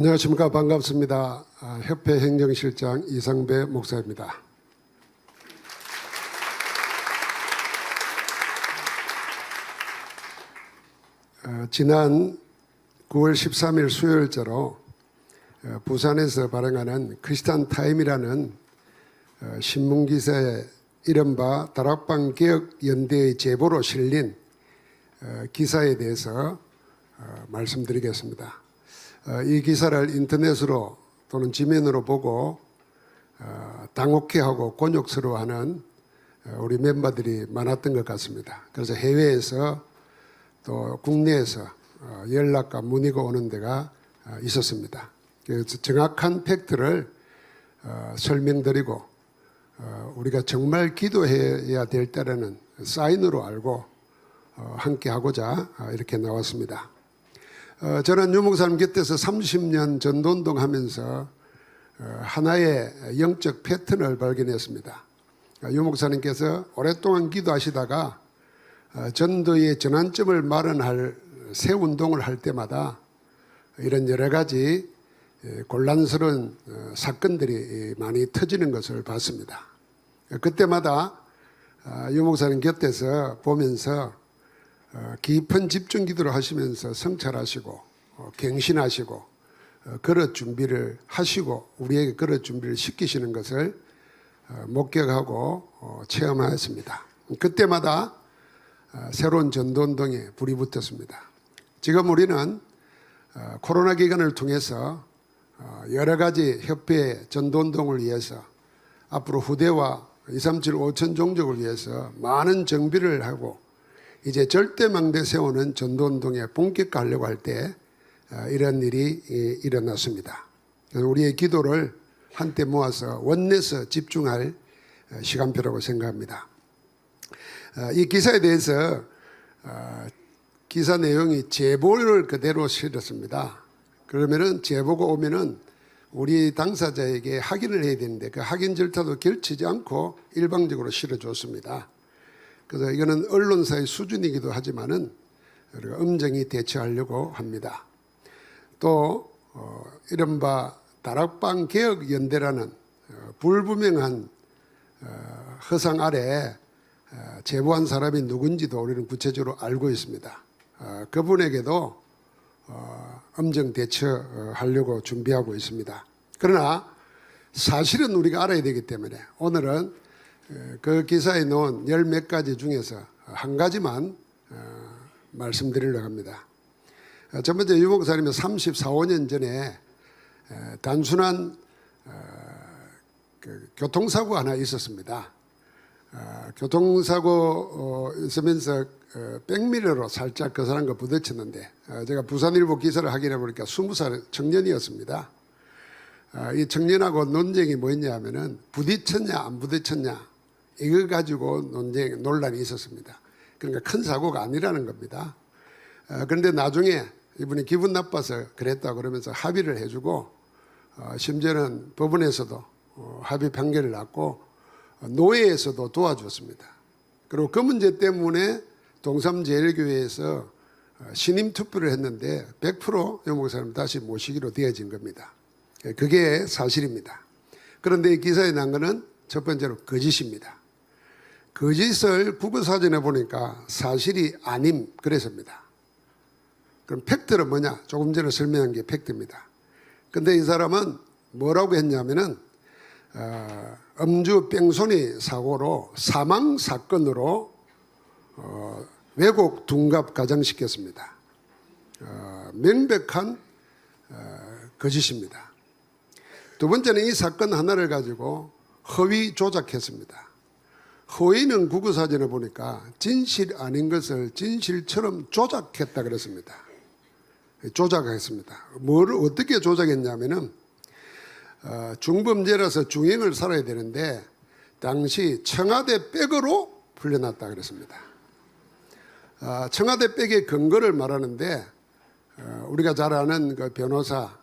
안녕하십니까. 반갑습니다. 협회 행정실장 이상배 목사입니다. 지난 9월 13일 수요일자로 부산에서 발행하는 크리스찬 타임이라는 신문기사에 이른바 다락방 개혁연대의 제보로 실린 기사에 대해서 말씀드리겠습니다. 이 기사를 인터넷으로 또는 지면으로 보고 당혹해하고 곤욕스러워하는 우리 멤버들이 많았던 것 같습니다. 그래서 해외에서 또 국내에서 연락과 문의가 오는 데가 있었습니다. 그래서 정확한 팩트를 설명드리고 우리가 정말 기도해야 될 때라는 사인으로 알고 함께 하고자 이렇게 나왔습니다. 저는 유 목사님 곁에서 30년 전도운동 하면서 하나의 영적 패턴을 발견했습니다. 유 목사님께서 오랫동안 기도하시다가 전도의 전환점을 마련할 새 운동을 할 때마다 이런 여러 가지 곤란스러운 사건들이 많이 터지는 것을 봤습니다. 그때마다 유 목사님 곁에서 보면서 깊은 집중 기도를 하시면서 성찰하시고 갱신하시고 그릇 준비를 하시고 우리에게 그릇 준비를 시키시는 것을 목격하고 체험하였습니다. 그때마다 새로운 전도운동에 불이 붙었습니다. 지금 우리는 코로나 기간을 통해서 여러 가지 협회 전도운동을 위해서 앞으로 후대와 237 5천 종족을 위해서 많은 정비를 하고 이제 절대망대 세우는 전도운동에 본격화하려고 할 때 이런 일이 일어났습니다. 그래서 우리의 기도를 한때 모아서 원내서 집중할 시간표라고 생각합니다. 이 기사에 대해서 기사 내용이 제보를 그대로 실었습니다. 그러면은 제보가 오면은 우리 당사자에게 확인을 해야 되는데 그 확인 절차도 걸치지 않고 일방적으로 실어줬습니다. 그래서 이거는 언론사의 수준이기도 하지만은 우리가 엄정히 대처하려고 합니다. 또 이른바 다락방 개혁연대라는 불분명한 허상 아래 제보한 사람이 누군지도 우리는 구체적으로 알고 있습니다. 그분에게도 엄정 대처하려고 준비하고 있습니다. 그러나 사실은 우리가 알아야 되기 때문에 오늘은 그 기사에 놓은 열 몇 가지 중에서 한 가지만 말씀드리려고 합니다. 첫 번째, 유 목사님은 34, 5년 전에 단순한 교통사고가 하나 있었습니다. 교통사고 있으면서 백미러로 살짝 그 사람과 부딪혔는데 제가 부산일보 기사를 확인해 보니까 20살 청년이었습니다. 이 청년하고 논쟁이 뭐였냐 하면은 부딪혔냐 안 부딪혔냐 이거 가지고 논란이 있었습니다. 그러니까 큰 사고가 아니라는 겁니다. 그런데 나중에 이분이 기분 나빠서 그랬다 그러면서 합의를 해주고 심지어는 법원에서도 합의 판결을 났고 노회에서도 도와줬습니다. 그리고 그 문제 때문에 동삼제일교회에서 신임 투표를 했는데 100% 유 목사님 다시 모시기로 되어진 겁니다. 그게 사실입니다. 그런데 이 기사에 난 것은 첫 번째로 거짓입니다. 거짓을 국어사전에 보니까 사실이 아님 그래서입니다. 그럼 팩트는 뭐냐? 조금 전에 설명한 게 팩트입니다. 근데 이 사람은 뭐라고 했냐면은 음주 뺑소니 사고로 사망 사건으로 왜곡 둔갑 가장시켰습니다. 명백한 거짓입니다. 두 번째는 이 사건 하나를 가지고 허위 조작했습니다. 허위는 국어사전에 보니까 진실 아닌 것을 진실처럼 조작했다 그랬습니다. 조작했습니다. 뭐를 어떻게 조작했냐면은 중범죄라서 중형을 살아야 되는데 당시 청와대 백으로 풀려났다 그랬습니다. 청와대 백의 근거를 말하는데 우리가 잘 아는 그 변호사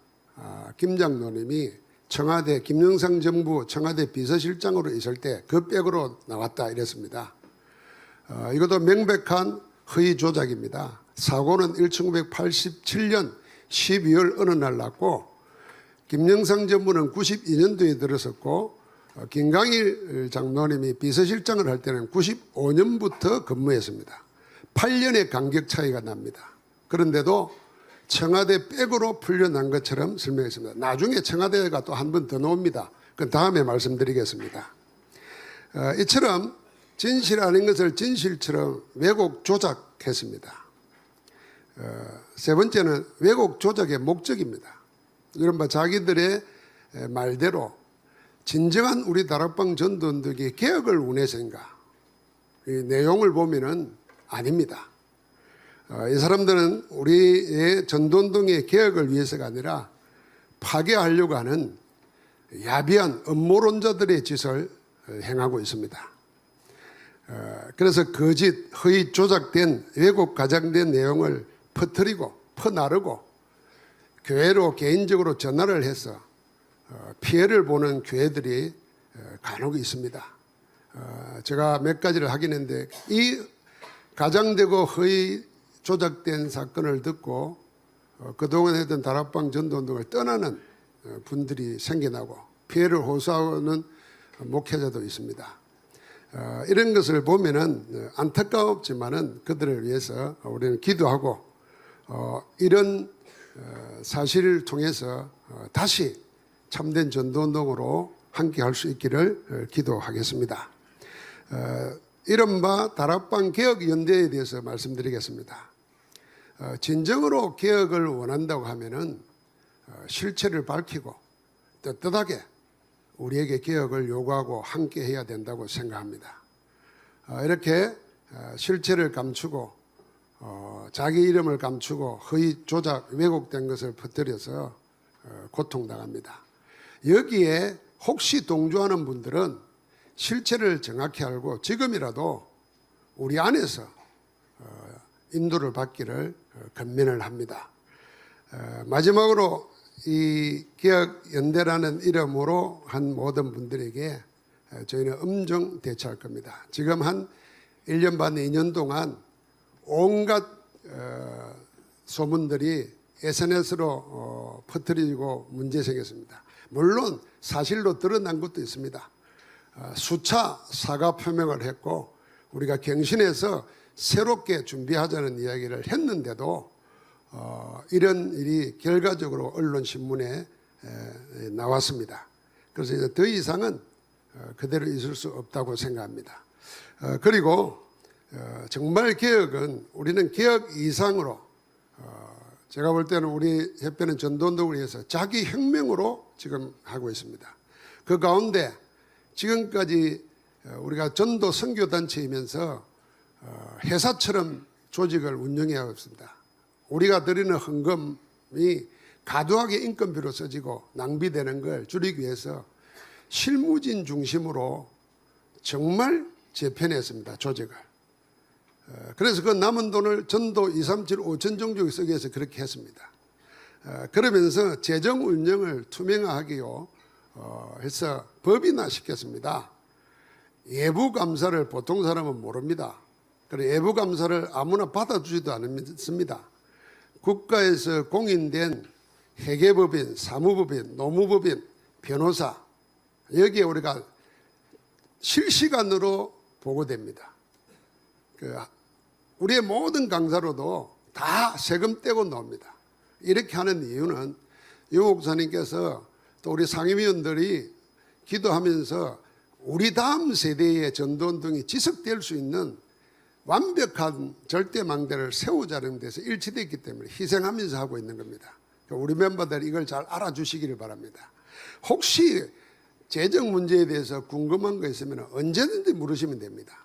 김장로님이 청와대 김영삼 정부 청와대 비서실장으로 있을 때 그 백으로 나왔다 이랬습니다. 이것도 명백한 허위 조작입니다. 사고는 1987년 12월 어느 날 났고 김영상 전무는 92년도에 들어섰고 김강일 장로님이 비서실장을 할 때는 95년부터 근무했습니다. 8년의 간격 차이가 납니다. 그런데도 청와대 백으로 풀려난 것처럼 설명했습니다. 나중에 청와대가 또 한 번 더 나옵니다. 그건 다음에 말씀드리겠습니다. 이처럼 진실 아닌 것을 진실처럼 왜곡 조작했습니다. 세 번째는 왜곡 조작의 목적입니다. 이른바 자기들의 말대로 진정한 우리 다락방 전도원들이 개혁을 원해서인가? 이 내용을 보면은 아닙니다. 이 사람들은 우리의 전도운동의 개혁을 위해서가 아니라 파괴하려고 하는 야비한 음모론자들의 짓을 행하고 있습니다. 그래서 거짓, 허위 조작된 왜곡 가장된 내용을 퍼뜨리고 퍼나르고 교회로 개인적으로 전화를 해서 피해를 보는 교회들이 간혹 있습니다. 제가 몇 가지를 하긴 했는데 이 가장되고 허위 조작된 사건을 듣고 그동안 했던 다락방 전도운동을 떠나는 분들이 생겨나고 피해를 호소하는 목회자도 있습니다. 이런 것을 보면은 안타깝지만은 그들을 위해서 우리는 기도하고 이런 사실을 통해서 다시 참된 전도운동으로 함께 할 수 있기를 기도하겠습니다. 이른바 다락방 개혁연대에 대해서 말씀드리겠습니다. 진정으로 개혁을 원한다고 하면은 실체를 밝히고 떳떳하게 우리에게 개혁을 요구하고 함께 해야 된다고 생각합니다. 이렇게 실체를 감추고 자기 이름을 감추고 허위 조작 왜곡된 것을 퍼뜨려서 고통당합니다. 여기에 혹시 동조하는 분들은 실체를 정확히 알고 지금이라도 우리 안에서 인도를 받기를 권면을 합니다. 마지막으로 이 개혁연대라는 이름으로 한 모든 분들에게 저희는 엄정 대처할 겁니다. 지금 한 1년 반, 2년 동안 온갖 소문들이 SNS로 퍼뜨리고 문제 생겼습니다. 물론 사실로 드러난 것도 있습니다. 수차 사과 표명을 했고 우리가 경신해서 새롭게 준비하자는 이야기를 했는데도 이런 일이 결과적으로 언론 신문에 나왔습니다. 그래서 이제 더 이상은 그대로 있을 수 없다고 생각합니다. 그리고 정말 개혁은 우리는 개혁 이상으로 제가 볼 때는 우리 협회는 전도운동을 위해서 자기 혁명으로 지금 하고 있습니다. 그 가운데 지금까지 우리가 전도 선교단체이면서 회사처럼 조직을 운영해야 했습니다. 우리가 드리는 헌금이 과도하게 인건비로 써지고 낭비되는 걸 줄이기 위해서 실무진 중심으로 정말 재편했습니다. 조직을. 그래서 그 남은 돈을 전도 237, 5천 종족에 쓰기 위해서 그렇게 했습니다. 그러면서 재정 운영을 투명화하기로 해서 법인화 시켰습니다. 예부 감사를 보통 사람은 모릅니다. 그리고 예부 감사를 아무나 받아주지도 않습니다. 국가에서 공인된 회계법인, 사무법인, 노무법인, 변호사 여기에 우리가 실시간으로 보고됩니다. 우리의 모든 강사로도 다 세금 떼고 나옵니다. 이렇게 하는 이유는 유 목사님께서 또 우리 상임위원들이 기도하면서 우리 다음 세대의 전도운동이 지속될 수 있는 완벽한 절대망대를 세우자는 데서 일치되어 있기 때문에 희생하면서 하고 있는 겁니다. 우리 멤버들 이걸 잘 알아주시기를 바랍니다. 혹시 재정 문제에 대해서 궁금한 거 있으면 언제든지 물으시면 됩니다.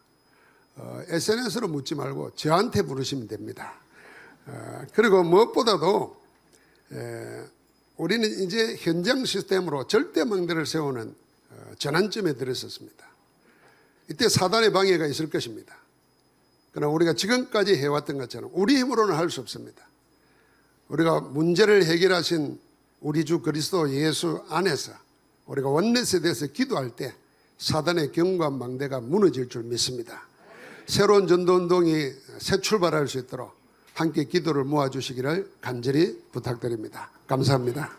SNS로 묻지 말고 저한테 물으시면 됩니다. 그리고 무엇보다도 우리는 이제 현장 시스템으로 절대망대를 세우는 전환점에 들었었습니다. 이때 사단의 방해가 있을 것입니다. 그러나 우리가 지금까지 해왔던 것처럼 우리 힘으로는 할 수 없습니다. 우리가 문제를 해결하신 우리 주 그리스도 예수 안에서 우리가 원넷에 대해서 기도할 때 사단의 경관 망대가 무너질 줄 믿습니다. 새로운 전도운동이 새 출발할 수 있도록 함께 기도를 모아주시기를 간절히 부탁드립니다. 감사합니다.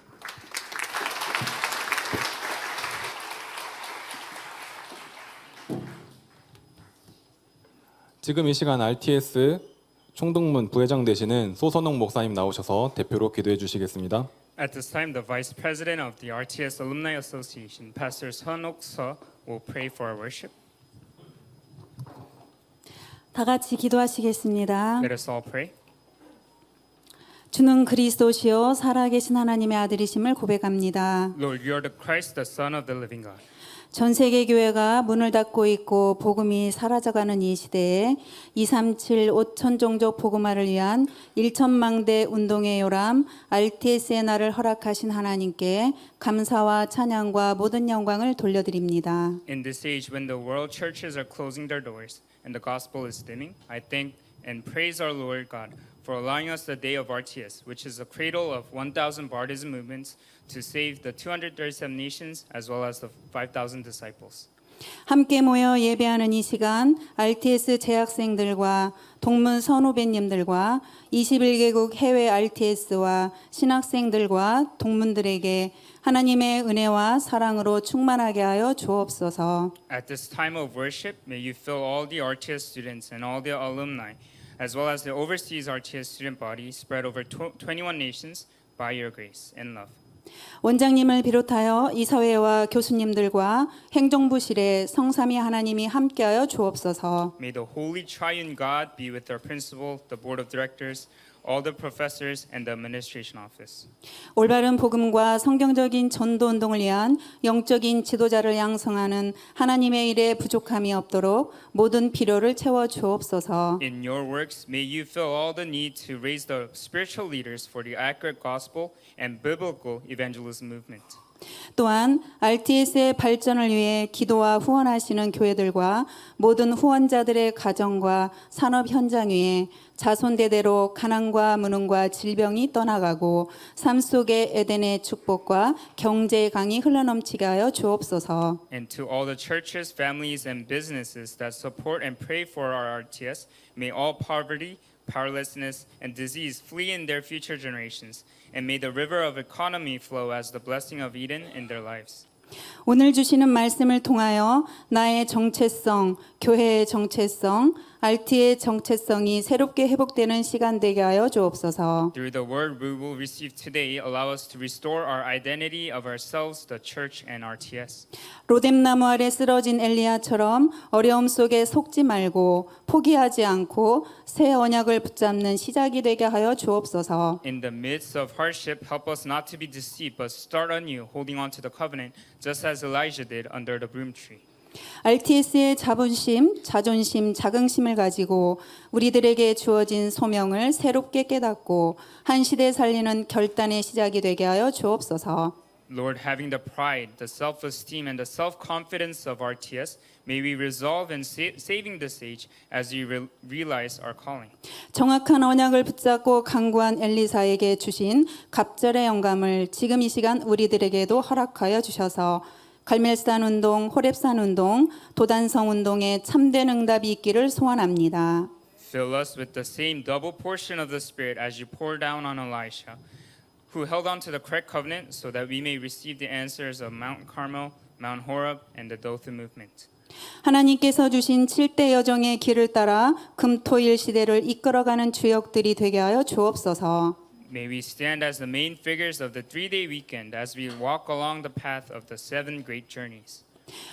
지금 이 시간 RTS 총동문 부회장 되시는 소선홍 목사님 나오셔서 대표로 기도해 주시겠습니다. At this time, the Vice President of the RTS Alumni Association, Pastor Sunok Seo, will pray for our worship. 다 같이 기도하시겠습니다. Let us all pray. 주는 그리스도시요 살아계신 하나님의 아들이심을 고백합니다. Lord, you are the Christ, the Son of the living God. 전 세계 교회가 문을 닫고 있고 복음이 사라져가는 이 시대에 237 5천 종족 복음화를 위한 1천망대 운동의 요람 RTS의 날을 허락하신 하나님께 감사와 찬양과 모든 영광을 돌려드립니다. In this age when the world churches are closing their doors and the gospel is dimming, I thank and praise our Lord God for allowing us the day of RTS, which is the cradle of 1,000 Baptism movements to save the 237 nations as well as the 5,000 disciples. 함께 모여 예배하는 이 시간 RTS 재학생들과 동문 선후배님들과 21개국 해외 RTS와 신학생들과 동문들에게 하나님의 은혜와 사랑으로 충만하게 하여 주옵소서. At this time of worship, may you fill all the RTS students and all the alumni, as well as the overseas RTS student body spread over 21 nations by your grace and love. 원장님을 비롯하여 이사회와 교수님들과 행정부실에 성삼위 하나님이 함께하여 주옵소서. May the Holy Triune God be with our principal, the board of directors, all the professors, and the administration office. 올바른 복음과 성경적인 전도 운동을 위한 영적인 지도자를 양성하는 하나님의 일에 부족함이 없도록 모든 필요를 채워 주옵소서. In your works, may you fill all the need to raise the spiritual leaders for the accurate gospel and biblical evangelism movement. 또한 RTS의 발전을 위해 기도와 후원하시는 교회들과 모든 후원자들의 가정과 산업 현장 위에 자손대대로 가난과 무능과 질병이 떠나가고 삶 속에 에덴의 축복과 경제의 강이 흘러넘치게 하여 주옵소서. And to all the churches, families, and businesses that support and pray for our RTS, may all poverty, powerlessness, and disease flee in their future generations, and may the river of economy flow as the blessing of Eden in their lives. 오늘 주시는 말씀을 통하여 나의 정체성, 교회의 정체성, RT의 정체성이 새롭게 회복되는 시간 되게 하여 주옵소서. Through the word we will receive today, allow us to restore our identity of ourselves, the church, and RTS. 로뎀나무 아래 쓰러진 엘리야처럼 어려움 속에 속지 말고 포기하지 않고 새 언약을 붙잡는 시작이 되게 하여 주옵소서. In the midst of hardship, help us not to be deceived, but start anew, holding on to the covenant, just as Elijah did under the broom tree. RTS의 자부심, 자존심, 자긍심을 가지고 우리들에게 주어진 소명을 새롭게 깨닫고 한 시대 살리는 결단의 시작이 되게 하여 주옵소서. Lord, having the pride, the self-esteem, and the self-confidence of RTS, may we resolve in saving this age as we realize our calling. 정확한 언약을 붙잡고 강구한 엘리사에게 주신 갑절의 영감을 지금 이 시간 우리들에게도 허락하여 주셔서 갈멜산 운동, 호렙산 운동, 도단성 운동에 참된 응답이 있기를 소원합니다. Fill us with the same double portion of the Spirit as you pour down on Elisha, who held on to the correct covenant so that we may receive the answers of Mount Carmel, Mount Horeb, and the Dothan movement. 하나님께서 주신 7대 여정의 길을 따라 금토일 시대를 이끌어가는 주역들이 되게 하여 주옵소서. May we stand as the main figures of the 3-day weekend as we walk along the path of the 7 great journeys.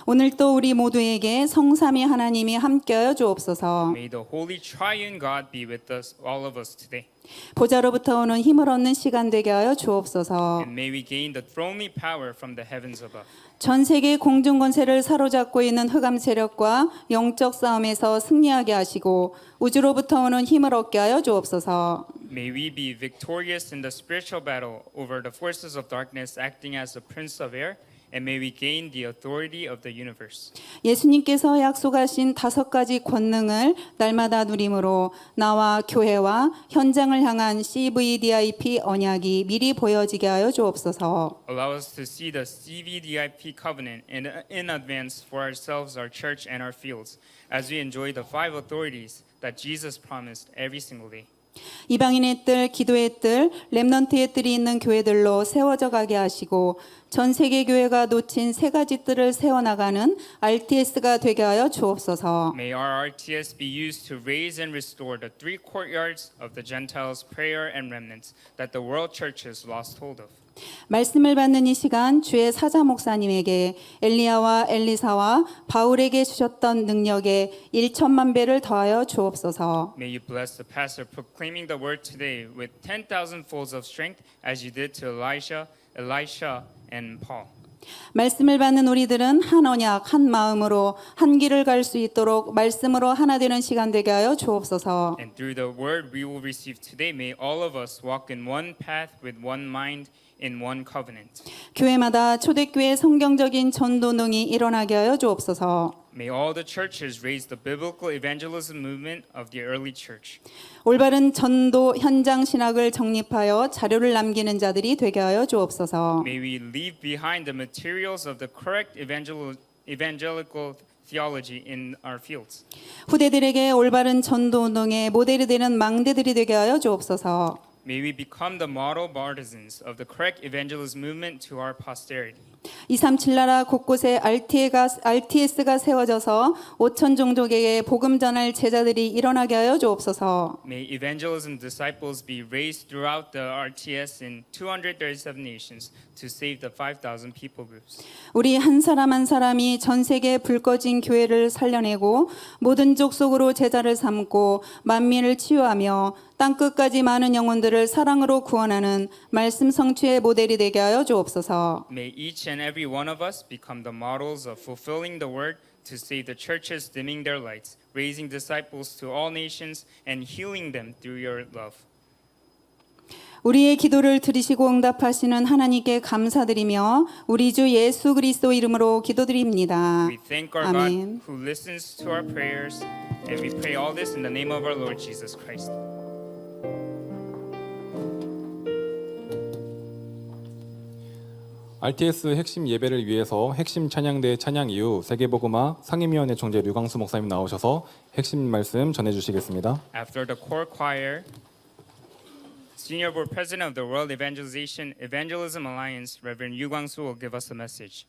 오늘 또 우리 모두에게 성삼위 하나님이 함께하여 주옵소서. May the Holy Triune God be with us, all of us today. 보좌로부터 오는 힘을 얻는 시간 되게 하여 주옵소서. And may we gain the thronely power from the heavens above. 전 세계 공중 권세를 사로잡고 있는 흑암 세력과 영적 싸움에서 승리하게 하시고 우주로부터 오는 힘을 얻게 하여 주옵소서. May we be victorious in the spiritual battle over the forces of darkness acting as the prince of air, and may we gain the authority of the universe. 예수님께서 약속하신 5가지 권능을 날마다 누림으로 나와 교회와 현장을 향한 CVDIP 언약이 미리 보여지게 하여 주옵소서. Allow us to see the CVDIP covenant in advance for ourselves, our church, and our fields, as we enjoy the 5 authorities that Jesus promised every single day. 이방인의 뜰, 기도의 뜰, 렘넌트의 뜰이 있는 교회들로 세워져 가게 하시고 전 세계 교회가 놓친 세 가지 뜰을 세워나가는 RTS가 되게 하여 주옵소서. May our RTS be used to raise and restore the three courtyards of the Gentiles' prayer and remnants that the world churches lost hold of. 말씀을 받는 이 시간 주의 사자 목사님에게 엘리야와 엘리사와 바울에게 주셨던 능력에 1천만 배를 더하여 주옵소서. May you bless the pastor proclaiming the word today with 10,000 folds of strength as you did to Elijah, Elisha, and Paul. 말씀을 받는 우리들은 한 언약, 한 마음으로 한 길을 갈 수 있도록 말씀으로 하나 되는 시간 되게 하여 주옵소서. And through the word we will receive today, may all of us walk in one path with one mind in one covenant. 교회마다 초대교회 성경적인 전도능이 일어나게 하여 주옵소서. May all the churches raise the biblical evangelism movement of the early church. 올바른 전도 현장 신학을 정립하여 자료를 남기는 자들이 되게 하여 주옵소서. May we leave behind the materials of the correct evangelical theology in our fields. 후대들에게 올바른 전도 운동의 모델이 되는 망대들이 되게 하여 주옵소서. May we become the model partisans of the correct evangelism movement to our posterity. 237 나라 곳곳에 RTS가 세워져서 5천 종족에게 복음 전할 제자들이 일어나게 하여 주옵소서. May evangelism disciples be raised throughout the RTS in 237 nations to save the 5,000 people groups. 우리 한 사람 한 사람이 전 세계 불 꺼진 교회를 살려내고 모든 족속으로 제자를 삼고 만민을 치유하며 땅 끝까지 많은 영혼들을 사랑으로 구원하는 말씀 성취의 모델이 되게 하여 주옵소서. May each and every one of us become the models of fulfilling the word to save the churches dimming their lights, raising disciples to all nations, and healing them through your love. 우리의 기도를 들으시고 응답하시는 하나님께 감사드리며 우리 주 예수 그리스도 이름으로 기도드립니다. We thank our 아멘. God who listens to our prayers, and we pray all this in the name of our Lord Jesus Christ. RTS 핵심 예배를 위해서 핵심 찬양대 찬양 이후 세계복음화 상임위원회 총재 류광수 목사님 나오셔서 핵심 말씀 전해주시겠습니다. After the core choir, Senior Board President of the World Evangelism Alliance, Reverend Yu Gwang-soo, will give us a message.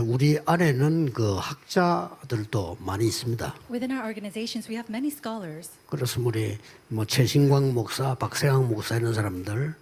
우리 안에는 그 학자들도 많이 있습니다. Within our organizations, we have many scholars. 그래서 우리 뭐 최신광 목사, 박세강 목사 이런 사람들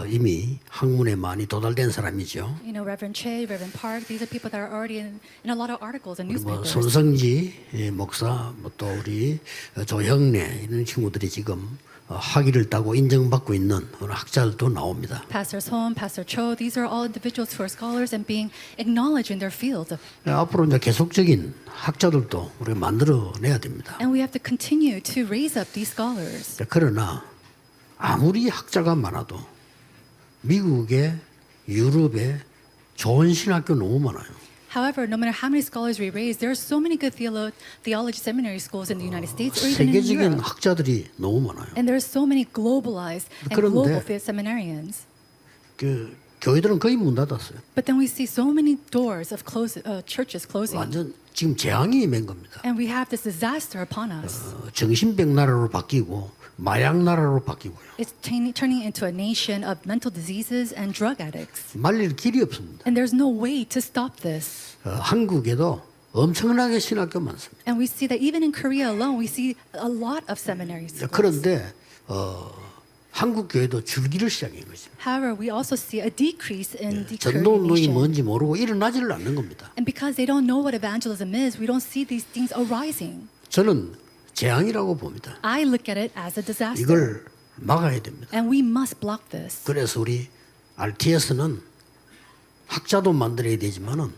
이미 학문에 많이 도달된 사람이죠. You know, Reverend Che, Reverend Park, these are people that are already in a lot of articles and 뭐 newspapers. 손성지 목사, 뭐 또 우리 조형래 이런 친구들이 지금 학위를 따고 인정받고 있는 그런 학자들도 나옵니다. Pastor Son, Pastor Cho, these are all individuals who are scholars and being acknowledged in their fields. 앞으로 이제 계속적인 학자들도 우리가 만들어내야 됩니다. And we have to continue to raise up these scholars. 그러나 아무리 학자가 많아도 미국에 유럽에 좋은 신학교 너무 많아요. However, no matter how many scholars we raise, there are so many good theology seminary schools in the United States or even in 세계적인 Europe. 학자들이 너무 많아요. And there are so many globalized and 그런데- global seminarians. 그 교회들은 거의 문 닫았어요. But then we see so many doors of churches closing. 완전 지금 재앙이 임한 겁니다. And we have this disaster upon us. 정신병 나라로 바뀌고 마약 나라로 바뀌고요. It's turning into a nation of mental diseases and drug addicts. 말릴 길이 없습니다. And there's no way to stop this. 한국에도 엄청나게 신학교 많습니다. And we see that even in Korea alone, we see a lot of seminaries. 그런데 한국 교회도 줄기를 시작한 거죠. However, we also see a decrease in the Korean 전도운동이 nation. 뭔지 모르고 일어나지를 않는 겁니다. And because they don't know what evangelism is, we don't see these things arising. 저는 재앙이라고 봅니다. I look at it as a disaster. 이걸 막아야 됩니다. And we must block this. 그래서 우리 RTS는 학자도 만들어야 되지만은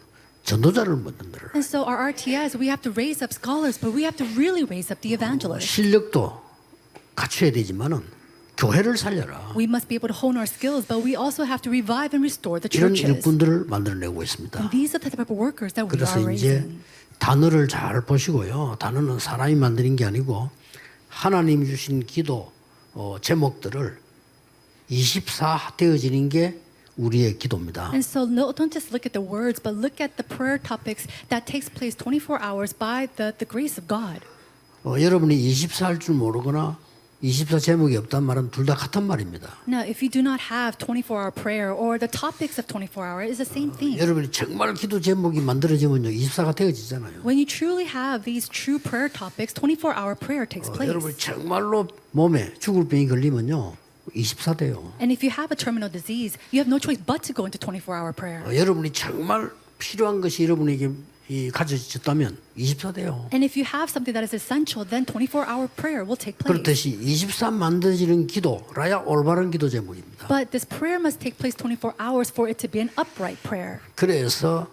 전도자를 만들어라. And so our RTS, we have to raise up scholars, but we have to really raise up the evangelists. 실력도 갖춰야 되지만은 교회를 살려라. We must be able to hone our skills, but we also have to revive and restore the 이런 churches. 일꾼들을 만들어내고 있습니다. And these are the type of workers that we 그래서 are 이제 raising. 단어를 잘 보시고요. 단어는 사람이 만드는 게 아니고 하나님이 주신 기도 제목들을 24 되어지는 게 우리의 기도입니다. And so don't just look at the words, but look at the prayer topics that takes place 24 hours by the grace of God. 여러분이 24할 줄 모르거나 24 제목이 없단 말은 둘 다 같은 말입니다. Now, if you do not have 24-hour prayer or the topics of 24-hour, it's the same thing. 여러분이 정말 기도 제목이 만들어지면요 24가 되어지잖아요. When you truly have these true prayer topics, 24-hour prayer takes place. 여러분이 정말로 몸에 죽을 병이 걸리면요 24 돼요. And if you have a terminal disease, you have no choice but to go into 24-hour prayer. 여러분이 정말 필요한 것이 여러분에게 가져졌다면 24 돼요. And if you have something that is essential, then 24-hour prayer will take place. 그렇듯이 24 만들어지는 기도라야 올바른 기도 제목입니다. But this prayer must take place 24 hours for it to be an upright prayer. 그래서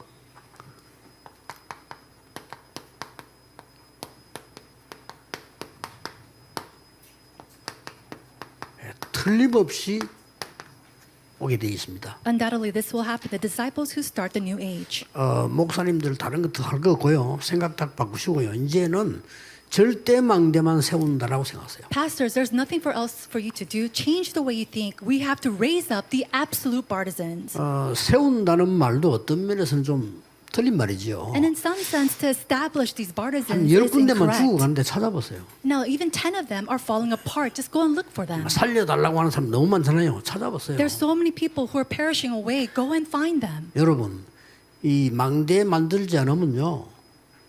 틀림없이 오게 되어 있습니다. Undoubtedly, this will happen. The disciples who start the new age. 목사님들 다른 것도 할 거 없고요. 생각 다 바꾸시고요. 이제는 절대 망대만 세운다라고 생각하세요. Pastors, there's nothing else for you to do. Change the way you think. We have to raise up the absolute partisans. 세운다는 말도 어떤 면에서는 좀 틀린 말이죠. And in some sense, to establish these 한 partisans 열 is 군데만 incorrect. 죽어가는데 찾아보세요. Now, even 10 of them are falling apart. Just go and look for them. 살려달라고 하는 사람 너무 많잖아요. 찾아보세요. There's so many people who are perishing away. Go and find them. 여러분, 이 망대 만들지 않으면요.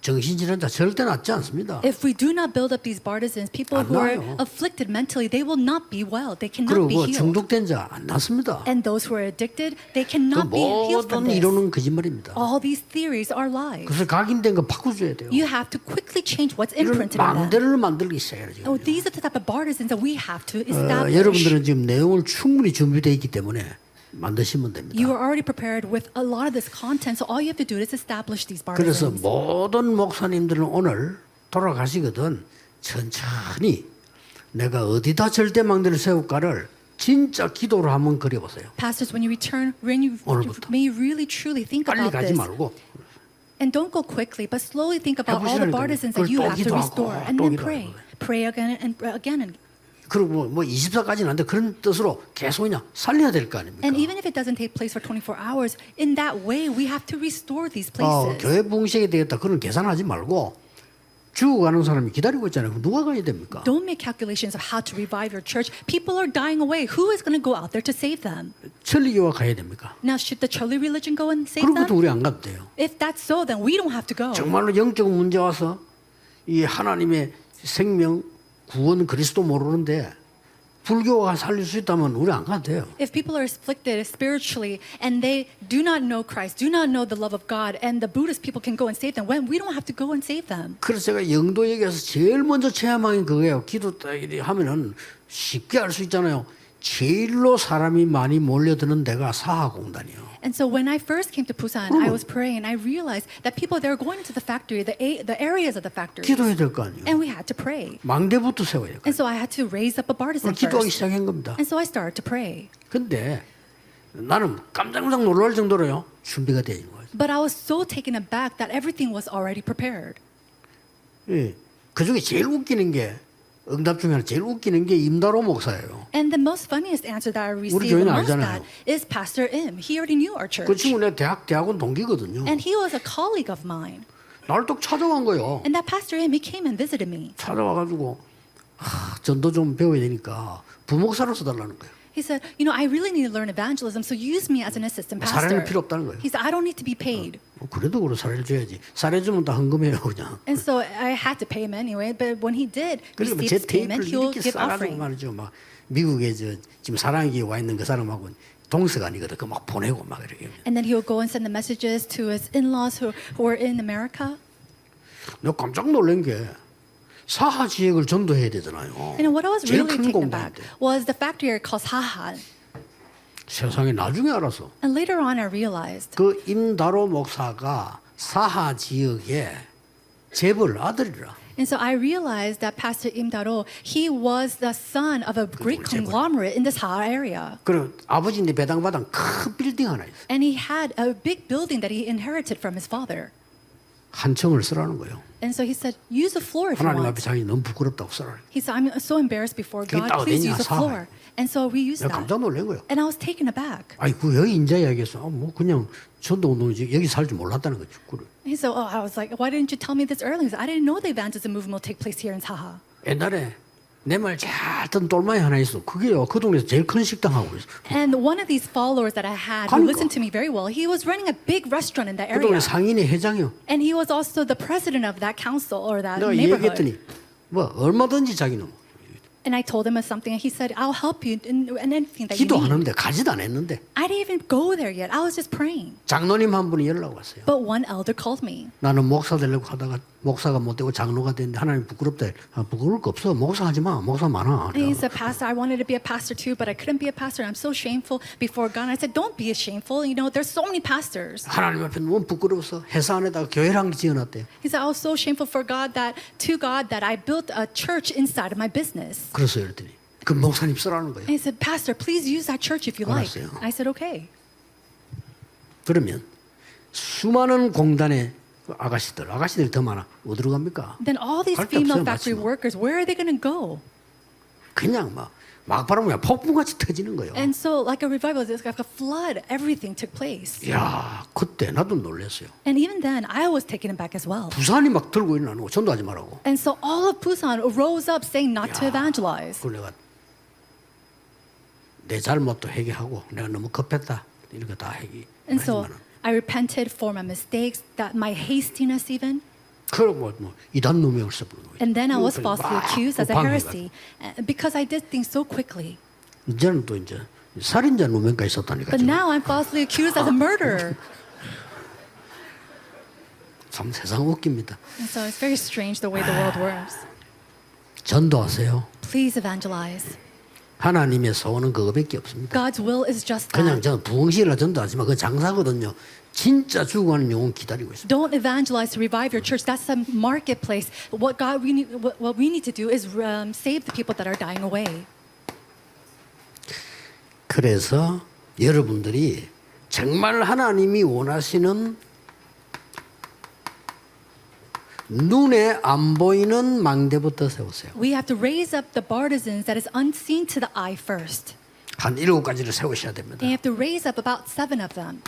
정신질환자 절대 낫지 않습니다. If we do not build up these partisans, people 안 who are 나아요. afflicted mentally, they will not be well. They cannot 그리고 be 뭐 healed. 중독된 자 안 낫습니다. And those who are addicted, they 그 cannot be healed from 모든 this. 이론은 거짓말입니다. All these theories are lies. 그래서 각인된 거 바꿔줘야 돼요. You have to quickly change what's 이런 imprinted in them. 망대를 만들기 시작해요. 지금. Oh, these are the type of partisans that we have to establish. 여러분들은 지금 내용을 충분히 준비되어 있기 때문에 만드시면 됩니다. You are already prepared with a lot of this content, so all you have to do is establish these 그래서 partisans. 모든 목사님들은 오늘 돌아가시거든 천천히 내가 어디다 절대 망대를 세울까를 진짜 기도로 한번 그려보세요. Pastors, when you return, 오늘부터. may you really truly think 빨리 about 가지 this. 말고 And don't go quickly, but slowly think about all the 해보시라니까요. partisans that 그걸 you 또 have to 기도하고, restore. 또 And then 기도하고. pray. Pray again and again. 그리고 뭐 24까지는 안 돼. 그런 뜻으로 계속 그냥 살려야 될 거 아닙니까? And even if it doesn't take place for 24 hours, in that way, we have to restore these places. 교회 붕괴가 되겠다. 그런 계산하지 말고 죽어가는 사람이 기다리고 있잖아요. 그럼 누가 가야 됩니까? Don't make calculations of how to revive your church. People are dying away. Who is going to go out there to save them? 천리교가 가야 됩니까? Now, should the Choli religion go and save 그런 것도 them? 우리 안 가도 돼요. If that's so, then we don't have to go. 정말로 영적 문제 와서 이 하나님의 생명 구원 그리스도 모르는데 불교가 살릴 수 있다면 우리 안 가도 돼요. If people are afflicted spiritually and they do not know Christ, do not know the love of God, and the Buddhist people can go and save them, when we don't have to go and save them. 그래서 제가 영도역에서 제일 먼저 체험한 게 그거예요. 기도 하면은 쉽게 알 수 있잖아요. 제일로 사람이 많이 몰려드는 데가 사하공단이요. And so when I first came to Busan, I was praying and I realized that people, they're going into the factory, the areas of the factory. 기도해야 될 거 아니에요. And we had to pray. 망대부터 세워야 돼요. And so I had to raise up a partisan 기도하기 first. 시작한 겁니다. And so I started to pray. 근데 나는 깜짝깜짝 놀랄 정도로요. 준비가 되어 있는 거예요. But I was so taken aback that everything was already prepared. 예. 그 중에 제일 웃기는 게 응답 중에 하나 제일 웃기는 게 임다로 목사예요. And the most funniest answer that I received 교회는 amongst 알잖아요. that is Pastor Im. He already knew our 그 church. 친구 내 대학원 동기거든요. And he was a colleague of mine. 나를 또 찾아간 거예요. And that Pastor Im, he came and visited me. 찾아와가지고 전도 좀 배워야 되니까 부목사로서 달라는 거예요. He said, you know, I really need to learn evangelism, so use me as an assistant 사례는 pastor. 필요 없다는 거예요. He said, I don't need to be paid. 그래도 그래 사례를 줘야지. 사례 주면 다 헌금해요 그냥. And so I had to pay him anyway, but when he did 그리고 receive 제 his payment, 테이프를 he will 이렇게 give 싸가지고 offering. 말이죠. 막 미국에 지금 사랑에게 와 있는 그 사람하고 동서가 아니거든. 그 막 보내고 막 이렇게. And then he would go and send the messages to his in-laws who are in America. 내가 깜짝 놀란 게 사하 지역을 전도해야 되잖아요. And what I was 제일 really 큰 taken aback 공단인데. was the factory called Sahan. 세상에 나중에 알아서 And later on I realized 그 임다로 목사가 사하 지역에 재벌 아들이라. And so I realized that Pastor Im Daro, he was the son of a great conglomerate in this Saha area. 그리고 아버지인데 배당받은 큰 빌딩 하나 있어요. And he had a big building that he inherited from his father. 한 층을 쓰라는 거예요. And so he said, use the floor if you 하나님 앞에 want. 자기 너무 부끄럽다고 쓰라. He said, I'm so embarrassed before 그게 God, 따로 please 되냐, use the 사하에. floor. And so we used 내가 that. 깜짝 놀란 거예요. And I was taken aback. 아이 그 여기 인자 이야기했어. 뭐 그냥 전도 운동이지 여기 살 줄 몰랐다는 거죠. 그래. And so I was like, why didn't you tell me this earlier? He said, I didn't know the evangelism movement will take place here in Saha. 옛날에 내 말 잘 듣는 똘마이 하나 있어. 그게요. 그 동네에서 제일 큰 식당 하고 있어. And one of these followers that I had who 그러니까. listened to me very well, he was running a big restaurant in that 그 동네 area. 상인의 회장이요. And he was also the president of that council or that 내가 neighborhood. 얘기했더니 뭐 얼마든지 자기는 And I told him of something, and he said, I'll help you in anything that you need. 기도하는데 가지도 안 했는데 I didn't even go there yet. I was just praying. 장로님 한 분이 연락 왔어요. But one elder called me. 나는 목사 되려고 하다가 목사가 못 되고 장로가 됐는데 하나님 부끄럽다. 아, 부끄러울 거 없어. 목사 하지 마. 목사 많아. And he said, Pastor, I wanted to be a pastor too, but I couldn't be a pastor. I'm so shameful before God. And I said, don't be shameful. You know, there's so many pastors. 하나님 앞에 너무 부끄러워서 회사 안에다가 교회를 한 개 지어놨대요. He said, I was so shameful for God that I built a church inside of my business. 그래서 이랬더니 그 목사님 쓰라는 거예요. And he said, Pastor, please use that church if you like. 알았어요. I said, okay. 그러면 수많은 공단의 아가씨들이 더 많아. 어디로 갑니까? Then all these 갈 데 female 없어요, factory 마지막. workers, where are they going to go? 그냥 막 바람이 폭풍같이 터지는 거예요. And so, like a revival, it's like a flood. Everything took place. 야, 그때 나도 놀랐어요. And even then, I was taken aback as well. 부산이 막 들고 일어나는 거 전도하지 말라고. And so all of Busan rose up saying not to evangelize. 그걸 내가 내 잘못도 회개하고 내가 너무 급했다 이렇게 다 And so 회개하지만은 I repented for my mistakes, that my hastiness even. 그러고 뭐 이단 누명을 써버린 거예요. And then I was 그래서 falsely 막 accused as a 방해가. heresy because I did things so quickly. 이제는 또 이제 살인자 누명까지 썼다니까. But now I'm falsely accused as a murderer. 참 세상 웃깁니다. And so it's very strange the way the world works. 전도하세요. Please evangelize. 하나님의 소원은 그거밖에 없습니다. God's will is just 그냥 that. 저 부흥시라 전도하지만 그 장사거든요. 진짜 죽어가는 영혼 기다리고 있습니다. Don't evangelize to revive your church. That's a marketplace. What we need to do is save the people that are dying away. 그래서 여러분들이 정말 하나님이 원하시는 눈에 안 보이는 망대부터 세우세요. We have to raise up the partisans that is unseen to the eye first. 한 7가지를 세우셔야 됩니다. And you have to raise up about 7 of them.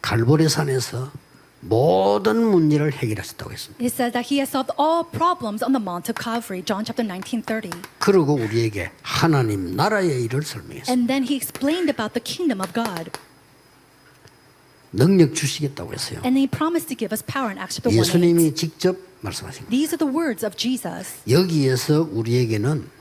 갈보리산에서 모든 문제를 해결하셨다고 했습니다. It says that he has solved all problems on the Mount of Calvary, John chapter 19:30. 그리고 우리에게 하나님 나라의 일을 설명했습니다. And then he explained about the kingdom of God. 능력 주시겠다고 했어요. And he promised to give us power in Acts chapter 1:8. 예수님이 직접 말씀하신 거예요. These are the words of Jesus. 여기에서 우리에게는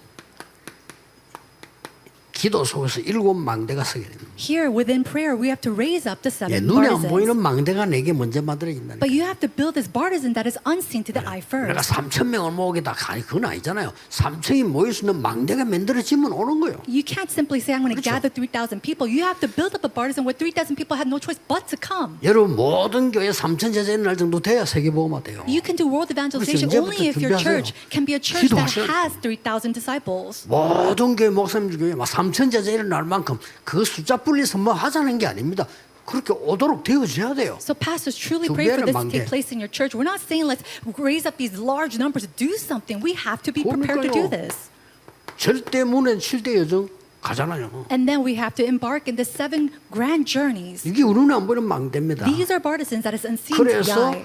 기도 속에서 7 망대가 서게 됩니다. Here within prayer, we have to raise up the 7 예, 눈에 안 보이는 partisans. 망대가 내게 먼저 만들어진다는 But you have to build this partisan that is unseen to the eye 내가 first. 3,000명을 모으겠다. 아니 그건 아니잖아요. 3,000이 모일 수 있는 망대가 만들어지면 오는 거예요. You can't simply say, I'm going to 그렇죠. gather 3,000 people. You have to build up a partisan where 3,000 people have no choice but to come. 여러분 모든 교회 3,000 제자 있는 날 정도 돼야 세계보험화 돼요. You can do world evangelization 그렇죠. only if 준비하세요. your church can be a church that 기도하셔야 has 3,000 disciples. 모든 교회 목사님들 교회 막 3,000 제자 일어날 만큼 그 숫자 분리해서 뭐 하자는 게 아닙니다. 그렇게 오도록 되어져야 돼요. So pastors truly pray for this to take place in your church. We're not saying let's raise up these large numbers to do something. We have to be prepared to do this. 절대 문엔 7대 여정 가잖아요. And then we have to embark in the 7 grand journeys. 이게 우리는 안 보이는 망대입니다. These are partisans that is unseen to the 그래서 eye.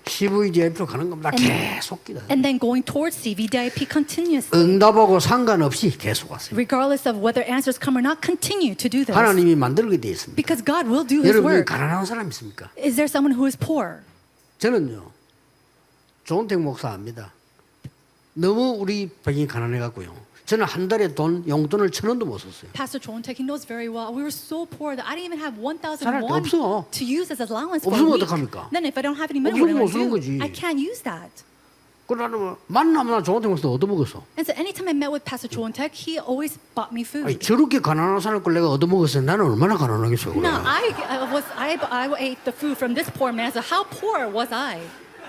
CVDIP로 가는 겁니다. 계속 기다. And then going towards CVDIP continuously. 응답하고 상관없이 계속 왔어요. Regardless of whether answers come or not, continue to do this. 하나님이 만들게 돼 있습니다. Because God will do His 여러분이 work. 가난한 사람 있습니까? Is there someone who is poor? 저는요. 조은택 목사 압니다. 너무 우리 백이 가난해 갖고요. 저는 한 달에 용돈을 1,000원도 못 썼어요. Pastor Chon Taek, he knows very well. We were so poor that I didn't even have 1,000 살할 데 won 없어. to use as allowance for a 없으면 week. 어떡합니까? Then if I don't have any money, 없으면 못 what am I 쓰는 going 거지. to do? I can't use that. 그러나 만나면 조은택 목사 얻어먹었어. And so anytime I met with Pastor Chon Taek, he always bought me food. 아니, 저렇게 가난한 사람 걸 내가 얻어먹었어요. 나는 얼마나 가난하겠어요. 그래. No, I ate the food from this poor man. So how poor was I?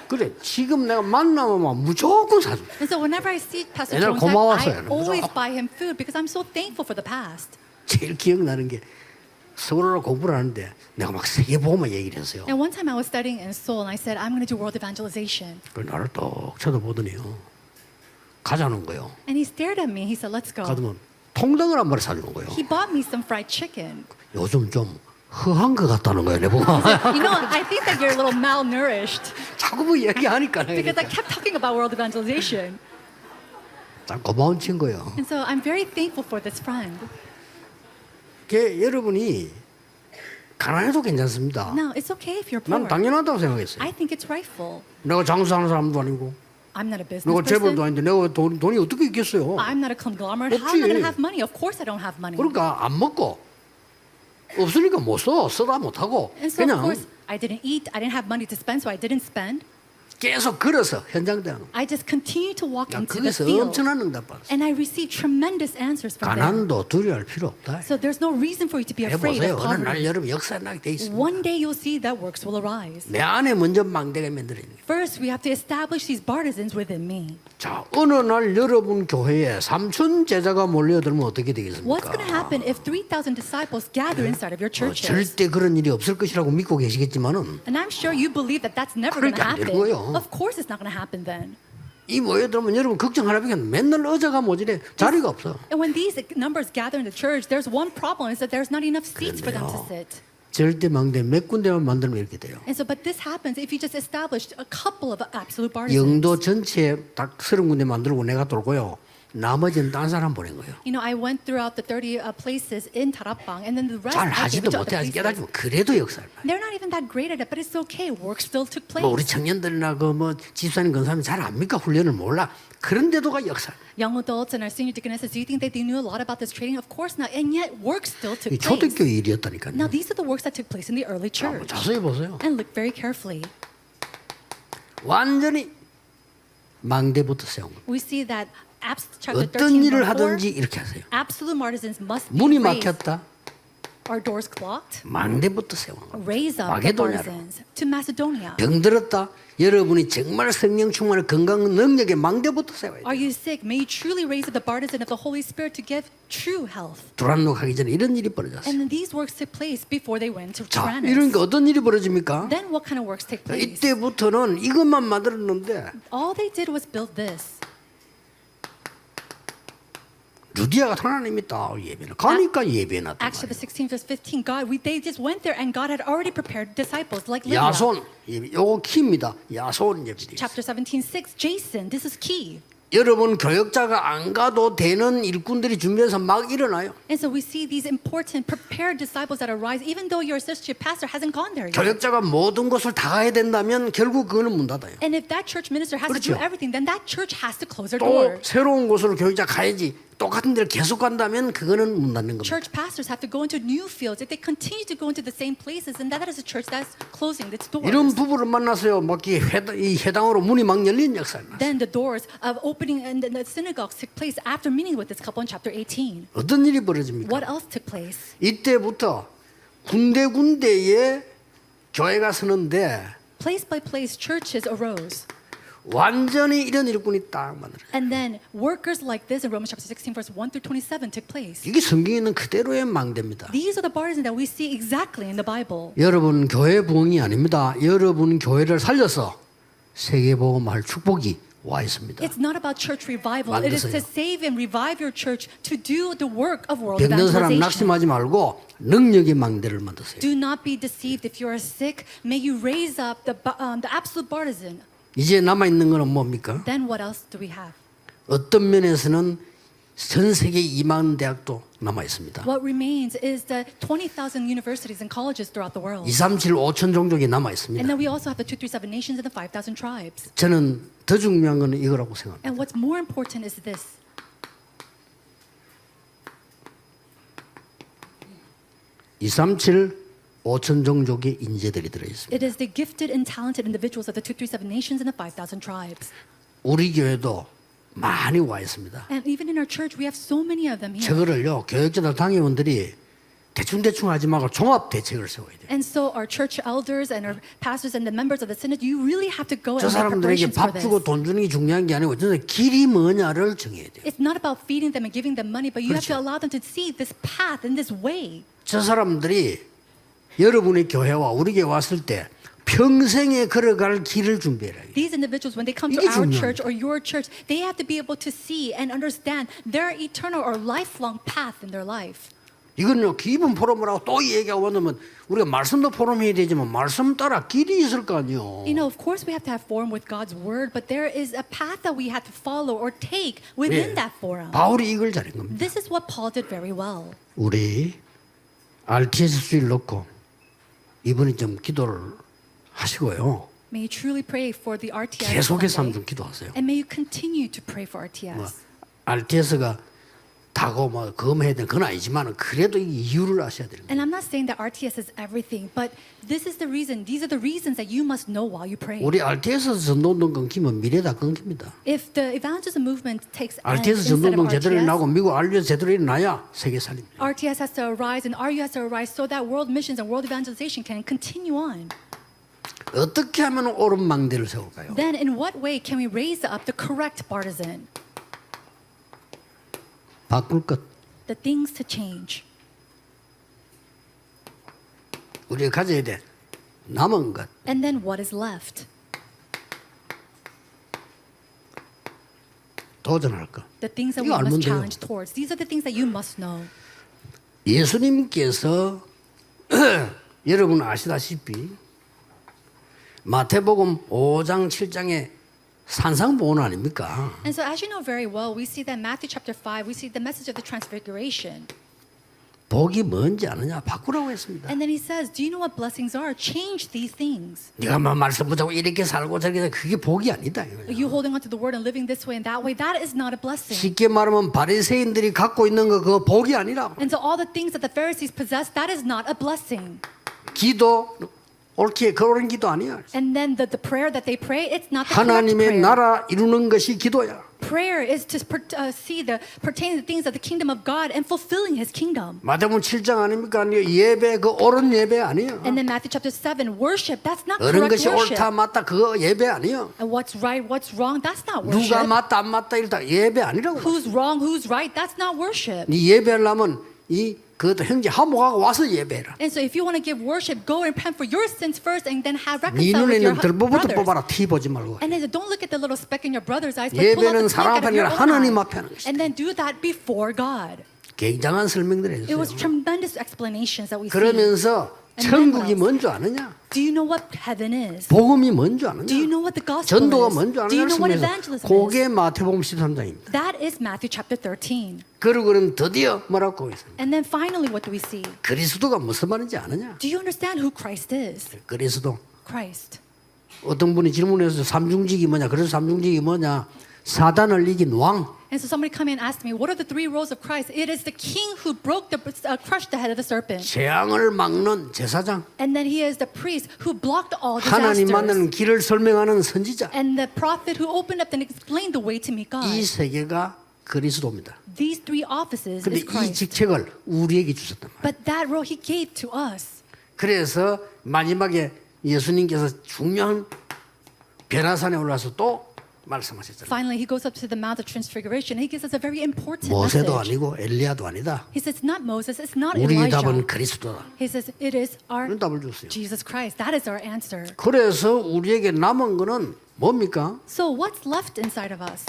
그래 지금 내가 만나면 무조건 사줘. And so whenever I see Pastor 옛날에 Jones, 고마웠어요. I always buy him food because I'm so thankful for the past. 제일 기억나는 게 서울로 공부를 하는데 내가 막 세계보고만 얘기를 했어요. And one time I was studying in Seoul and I said, I'm going to do world evangelization. 그 나를 똑 쳐다보더니요. 가자는 거예요. And he stared at me. He said, let's go. 가더면 통닭을 한 마리 사주는 거예요. He bought me some fried chicken. 요즘 좀 허한 것 같다는 거예요, 내보고. You know, I think that you're a little malnourished 자꾸 뭐 얘기하니까 because I kept talking about world evangelization. 참 고마운 친구예요. And so I'm very thankful for this friend. 여러분이 가난해도 괜찮습니다. Now, it's okay if you're 난 poor. 당연하다고 생각했어요. I think it's rightful. 내가 장사하는 사람도 아니고 I'm not a business 내가 재벌도 person. 아닌데 내가 돈이 어떻게 있겠어요. I'm not a conglomerate. How am I 없지. going to have money? Of course I don't have money. 그러니까 안 먹고 없으니까 못 써. 쓰다 못하고 And so, of 그냥 course, I didn't eat. I didn't have money to spend, so I didn't spend. 계속 걸어서 현장 대응. I just continued to walk 난 into the 거기서 field. 엄청난 응답 받았어. And I received tremendous answers from them. 가난도 두려워할 필요 없다. So there's no reason for you to be afraid 해보세요. of 어느 날 poverty. 여러분 역사 나게 돼 있습니다. One day you'll see that works will arise. 내 안에 먼저 망대가 만들어야 돼. First, we have to establish these partisans within me. 자, 어느 날 여러분 교회에 3,000 제자가 몰려들면 어떻게 되겠습니까? What's going to happen if 3,000 disciples gather inside of your churches? 절대 그런 일이 없을 것이라고 믿고 계시겠지만은 And I'm sure you believe that that's never going to 그러니까 안 되는 happen. 거예요. Of course it's not going to happen then. 이 모여들면 여러분 걱정 하나밖에 안 돼. 맨날 의자가 모자래 자리가 없어. And when these numbers gather in the church, there's one problem is that there's not enough seats for them to sit. 절대 망대 몇 군데만 만들면 이렇게 돼요. And so, but this happens if you just establish a couple of absolute partisans. 영도 전체에 딱 30군데 만들고 내가 돌고요. 나머지는 딴 사람 보낸 거예요. You know, I went throughout the 30 places in Tarapang, and then the rest 잘 I gave 하지도 it to 못해 other 아직 places. 깨닫지만 그래도 역사를 봐요. They're not even that great at it, but it's okay. Work still took place. 뭐 우리 청년들이나 그뭐 집사님 근사님 잘 압니까? 훈련을 몰라. 그런데도가 역사. Young adults and our senior deaconesses, do you think that they knew a lot about this training? Of course not. And yet, work still took 이 place. 초대교회 일이었다니까요. Now, these are the works that took place in the early 자, church. 자세히 보세요. And look very carefully. 완전히 망대부터 세운 거예요. We see that Acts chapter 어떤 13, 일을 verse 4, 하든지 이렇게 하세요. absolute partisans must be 문이 raised. 막혔다. Our doors clocked. 망대부터 세운 거예요. Raise up the 마게도냐로. partisans to Macedonia. 병들었다. 여러분이 정말 성령 충만의 건강 능력의 망대부터 세워야 돼요. Are you sick? May you truly raise up the partisan of the Holy Spirit to give true health. 두란노 가기 전에 이런 일이 벌어졌어요. And then these works took place before they went to 자, Tyrannus. 이러니까 어떤 일이 벌어집니까? Then what kind of works take place? 이때부터는 이것만 만들었는데 All they did was build this. 루디아가 하나님이 딱 예배를 가니까 예배 났단 Acts chapter 말이에요. 16 verse 15. they just went there and God had already prepared disciples like Lydia. 야손 예배 요거 키입니다. 야손 예배. Chapter 17:6. Jason, this is key. 여러분 교역자가 안 가도 되는 일꾼들이 준비해서 막 일어나요. And so we see these important prepared disciples that arise even though your associate pastor hasn't gone there yet. 교역자가 모든 것을 다 가야 된다면 결국 그거는 문 닫아요. And if that church minister has to 그렇죠. do everything, then that church has to close their 또 doors. 새로운 곳으로 교역자 가야지. 똑같은 데를 계속 간다면 그거는 문 닫는 겁니다. Church pastors have to go into new fields. If they continue to go into the same places, then that is a church that's closing its doors. 이런 부부를 만나서요. 막 이 회당으로 문이 막 열린 역사가 났어요. Then the doors of opening and the synagogues took place after meeting with this couple in chapter 18. 어떤 일이 벌어집니까? What else took place? 이때부터 군데군데에 교회가 서는데 Place by place, churches arose. 완전히 이런 일꾼이 딱 만들어요. And then workers like this in Romans chapter 16, verse 1 through 27 took place. 이게 성경에 있는 그대로의 망대입니다. These are the partisans that we see exactly in the Bible. 여러분 교회 부흥이 아닙니다. 여러분 교회를 살려서 세계복음할 축복이 와 있습니다. It's not about church revival. It is to 만드세요. save and revive your church to do the work of world 병든 사람 evangelization. 낙심하지 말고 능력의 망대를 만드세요. Do not be deceived. If you are sick, may you raise up the absolute partisan. 이제 남아 있는 거는 뭡니까? Then what else do we have? 어떤 면에서는 전 세계 2만 대학도 남아 있습니다. What remains is the 20,000 universities and colleges throughout the world. 237 5천 종족이 남아 And 있습니다. then we also have the 237 nations and the 5,000 tribes. 저는 더 중요한 거는 이거라고 생각합니다. And what's more important is this. 237 5천 종족의 인재들이 들어 있습니다. It is the gifted and talented individuals of the 237 nations and the 5,000 tribes. 우리 교회도 많이 와 있습니다. And even in our church, we have so many of them here. 저거를요 교역자들 당회원들이 대충대충 하지 말고 종합 대책을 세워야 돼요. And so our church elders and our pastors and the members of the synod, you really have to go 저 and make 사람들에게 preparations for 밥 this. 주고 돈 주는 게 중요한 게 아니고 저는 길이 뭐냐를 정해야 돼요. It's not about feeding them and giving them money, but you have to 그렇죠. allow them to see this path and this way. 저 사람들이 여러분의 교회와 우리 교회 왔을 때 평생에 걸어갈 길을 준비해라. These individuals, when they come to 이게 our 중요한 church or your church, they have to be able to see and understand their eternal or lifelong path in their life. 이건요 기본 포럼을 하고 또 얘기하고 하면 우리가 말씀도 포럼해야 되지만 말씀 따라 길이 있을 거 아니에요. You know, of course we have to have forum with God's word, but there is a path that we have to follow or take within that forum. 바울이 이걸 잘한 겁니다. This is what Paul did very well. 우리 RTS 수일 놓고 이번에 좀 기도를 하시고요. May you truly pray for the RTS 계속해서 Sunday, 한번 기도하세요. and may you continue to pray for 뭐, RTS. RTS가 다고 뭐 검해야 되는 건 아니지만 그래도 이 이유를 아셔야 됩니다. And I'm not saying that RTS is everything, but this is the reason. These are the reasons that you must know while you pray. 우리 RTS에서 전도운동 끊기면 미래 다 끊깁니다. If the evangelism movement takes end RTS instead of 전도운동 제대로 RTS, 일어나고 미국 RUS 제대로 일어나야 세계 살립니다. RTS has to arise and RU has to arise so that world missions and world evangelization can continue on. 어떻게 하면 옳은 망대를 세울까요? Then in what way can we raise up the correct partisan? 바꿀 것. The things to change. 우리가 가져야 돼. 남은 것. And then what is left? 도전할 것. The things that we 이거 알면 must 돼요. challenge towards. These are the things that you must know. 예수님께서 여러분 아시다시피 마태복음 5장 7장에 산상보원 아닙니까? And so as you know very well, we see that in Matthew chapter 5, we see the message of the transfiguration. 복이 뭔지 아느냐? 바꾸라고 했습니다. And then he says, do you know what blessings are? Change these things. 네가 막 말씀 붙잡고 이렇게 살고 저렇게 살고 그게 복이 아니다. 이거죠. You holding on to the word and living this way and that way, that is not a blessing. 쉽게 말하면 바리새인들이 갖고 있는 거 그거 복이 아니라. And so all the things that the Pharisees possessed, that is not a blessing. 기도 옳게 그런 기도 아니야. And then the prayer that they pray, it's not the correct 하나님의 prayer. 나라 이루는 것이 기도야. Prayer is to see the pertaining to things of the kingdom of God and fulfilling His kingdom. 마태복음 7장 아닙니까? 예배 그 옳은 예배 아니야. And then Matthew chapter 7, worship, that's not 옳은 correct 것이 worship. 옳다 맞다 그거 예배 아니야. And what's right, what's wrong, that's not 누가 worship. 맞다 안 맞다 이러다 예배 아니라고. Who's wrong, who's right, that's not worship. 네 예배하려면 이 그것도 형제 화목하고 와서 예배해라. And so if you want to give worship, go and repent for your sins first and then have 네 reconcile with your 눈에는 들보부터 brothers. 뽑아라. 티 보지 말고. And then don't look at the little speck in your brother's eyes, but pull out 예배는 the 사람 speck 앞에 out of your 아니라 own 하나님 eye. 앞에 하는 것이다. And then do that before God. 굉장한 설명들을 It was 했어요. tremendous explanations that we see. 그러면서 And then what 천국이 else? 뭔 줄 아느냐? Do you know what heaven is? 복음이 뭔 줄 아느냐? Do you know what the gospel 전도가 is? 뭔 줄 Do you 아느냐? know what 말씀에서 evangelism is? 그게 마태복음 13장입니다. That is Matthew chapter 13. 그러고는 드디어 뭐라고 했습니다. And then finally, what do we see? 그리스도가 무슨 말인지 아느냐? Do you understand who Christ is? 그리스도. Christ. 어떤 분이 질문해서 삼중직이 뭐냐? 그래서 삼중직이 뭐냐? 사단을 이긴 왕. And so somebody come in and asked me, what are the three roles of Christ? It is the king who crushed the head of the serpent. 재앙을 막는 제사장. And then he is the priest who blocked all 하나님 disasters. 만나는 길을 설명하는 선지자. And the prophet who opened up and explained the way to meet God. 이 세 개가 그리스도입니다. These three offices 근데 이 is Christ. 직책을 우리에게 주셨단 말이에요. But that role he gave to us. 그래서 마지막에 예수님께서 중요한 변화산에 올라서 또 말씀하셨잖아요. Finally, he goes up to the Mount of Transfiguration. He gives us a very important 모세도 message. 아니고 엘리야도 아니다. He says, not Moses, it's not 우리의 Elijah. 답은 그리스도다. He says, it is our 이런 답을 줬어요. Jesus Christ. That is our answer. 그래서 우리에게 남은 거는 뭡니까? So what's left inside of us?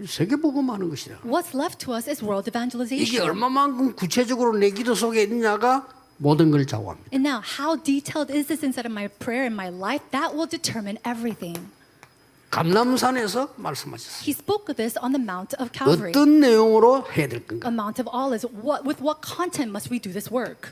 세계복음하는 것이라. What's left to us is world 이게 evangelization. 얼마만큼 구체적으로 내 기도 속에 있느냐가 모든 걸 좌우합니다. And now, how detailed is this inside of my prayer and my life? That will determine everything. 감람산에서 말씀하셨어요. He spoke of this on the Mount of Calvary. 어떤 내용으로 해야 될 건가? A Mount of Olives. With what content must we do this work?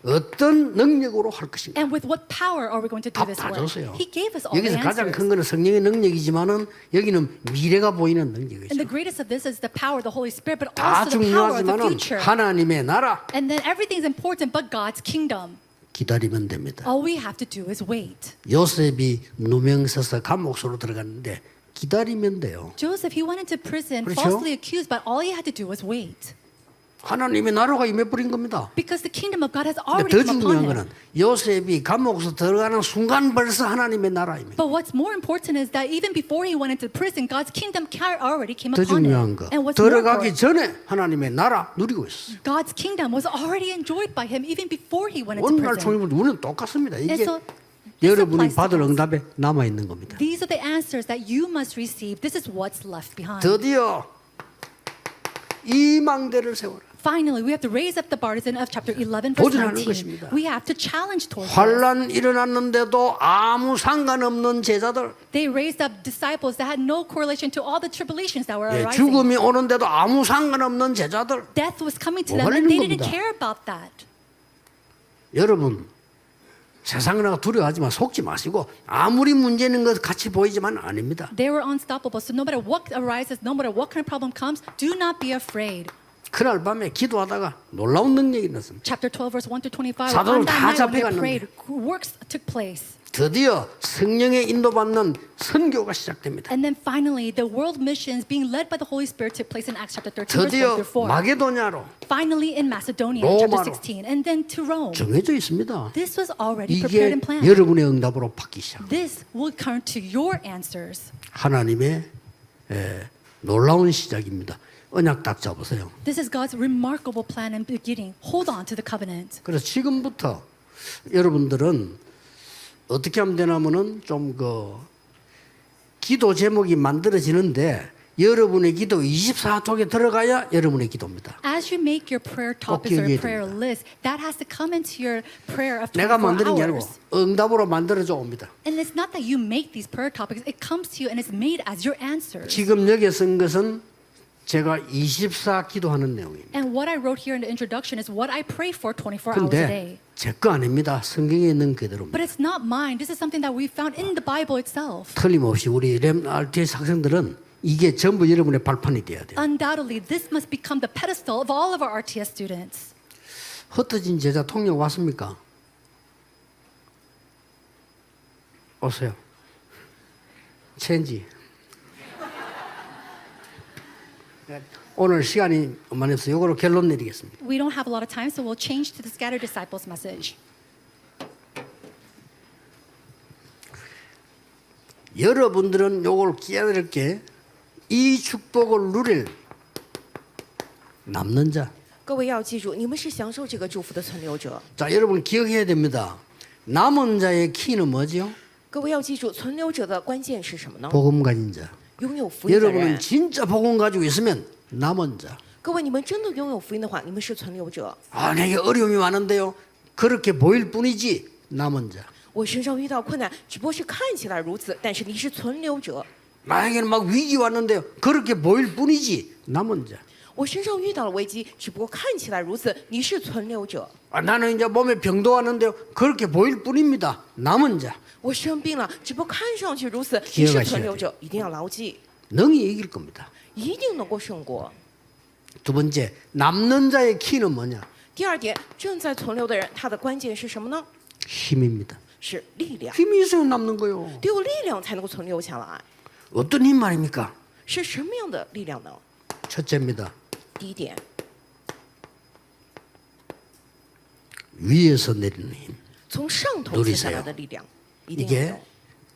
어떤 능력으로 할 것인가? And with what power are we going to do 답 this 다 work? 줬어요. He gave us all the 여기서 가장 큰 answers. 거는 성령의 능력이지만은 여기는 미래가 보이는 And 능력이죠. the greatest of this is the power of the Holy Spirit, but 다 also the power of the 중요하지만은 future. 하나님의 나라 And then everything's important but God's kingdom. 기다리면 됩니다. All we have to do is wait. 요셉이 누명 써서 감옥소로 들어갔는데 기다리면 돼요. Joseph, he went into prison 그렇죠? falsely accused, but all he had to do was wait. 하나님의 나라가 임해버린 겁니다. Because the kingdom of God has 근데 already 더 come 중요한 upon 거는 him. 요셉이 감옥에서 들어가는 순간 벌써 하나님의 나라입니다. But what's more important is that even before he went into prison, God's kingdom already came 더 upon 중요한 him. 거 And what's more 들어가기 important, 전에 하나님의 나라 누리고 있어요. God's kingdom was already enjoyed by him even before he went into 오늘날 prison. 총리분 우리는 똑같습니다. 이게 And so this 여러분이 applies to 받을 us. 응답에 남아 있는 겁니다. These are the answers that you must receive. This is what's left behind. 드디어 이 망대를 세워라. Finally, we have to raise up the partisan of chapter 11, verse 도전하는 19. 것입니다. We have to challenge towards this. 환란 일어났는데도 아무 상관없는 제자들, They raised up disciples that had no correlation to all the tribulations that were 예, arising. 죽음이 오는데도 아무 상관없는 제자들. Death was coming to them 뭐가 and they 있는 didn't 겁니다. care about that. 여러분 세상을 두려워하지만 속지 마시고 아무리 문제 있는 것 같이 보이지만 아닙니다. They were unstoppable. So no matter what arises, no matter what kind of problem comes, do not be afraid. 그날 밤에 기도하다가 놀라운 능력이 일어났습니다. Chapter 12, verse 1 to 25. 사도들 On that 다 night when they 잡혀갔는데. prayed, works took place. 드디어 성령의 인도받는 선교가 시작됩니다. And then finally, the world missions being led by the Holy Spirit took place in Acts chapter 13, verse 1 드디어 through 4. 마게도냐로 Finally in Macedonia, 로마로. chapter 16, and then to Rome. 정해져 있습니다. This was already 이게 prepared and planned. 여러분의 응답으로 받기 시작. This will come to your answers. 하나님의 놀라운 시작입니다. 언약 딱 잡으세요. This is God's remarkable plan and beginning. Hold on to the covenant. 그래서 지금부터 여러분들은 어떻게 하면 되냐면은 좀 기도 제목이 만들어지는데 여러분의 기도 24톡에 들어가야 여러분의 기도입니다. As you make your prayer topics or prayer list, that has to come into your prayer of 내가 24 만드는 게 아니고 hours. 응답으로 만들어져 옵니다. And it's not that you make these prayer topics, it comes to you and it's made as your answers. 지금 여기에 쓴 것은 제가 24 기도하는 내용입니다. And what I wrote here in the introduction is what I pray for 24 hours a 근데 day. 제 거 아닙니다. 성경에 있는 그대로입니다. But it's not mine. This is something that we found in the Bible itself. 틀림없이 우리 RTS 학생들은 이게 전부 여러분의 발판이 돼야 돼요. Undoubtedly, this must become the pedestal of all of our RTS students. 흩어진 제자 통역 왔습니까? 오세요. 체인지. 오늘 시간이 많이 없어요. 이거로 결론 내리겠습니다. We don't have a lot of time, so we'll change to the scattered disciples message. 여러분들은 요걸 깨달을 게 이 축복을 누릴 남는 자. 各位要记住，你们是享受这个祝福的存留者。 자, 여러분 기억해야 됩니다. 남은 자의 키는 뭐죠? 各位要记住，存留者的关键是什么呢？ 복음 가진 자. 拥有福音的 여러분은 人。 진짜 복음 가지고 있으면 남은 자. 各位，你们真的拥有福音的话，你们是存留者。 아, 내게 어려움이 많은데요. 그렇게 보일 뿐이지 남은 자. 我身上遇到困难，只不过是看起来如此，但是你是存留者。 나에게는 막 위기 왔는데요. 그렇게 보일 뿐이지 남은 자. 我身上遇到了危机，只不过看起来如此，你是存留者。 아, 나는 이제 몸에 병도 왔는데요. 그렇게 보일 뿐입니다. 남은 자. 我生病了，只不过看上去如此， 기억하셔야 你是 돼요 存留者，一定要牢记， 능히 이길 겁니다. 一定能够胜过。 두 번째, 남는 자의 키는 뭐냐? 第二点，正在存留的人，他的关键是什么呢？ 힘입니다. 是力量， 힘이 있어야 남는 거요. 得有力量才能够存留下来。 어떤 힘 말입니까? 是什么样的力量呢？ 첫째입니다. 第一点， 위에서 내리는 힘. 从上头赐下来的力量，一定要 이게 有。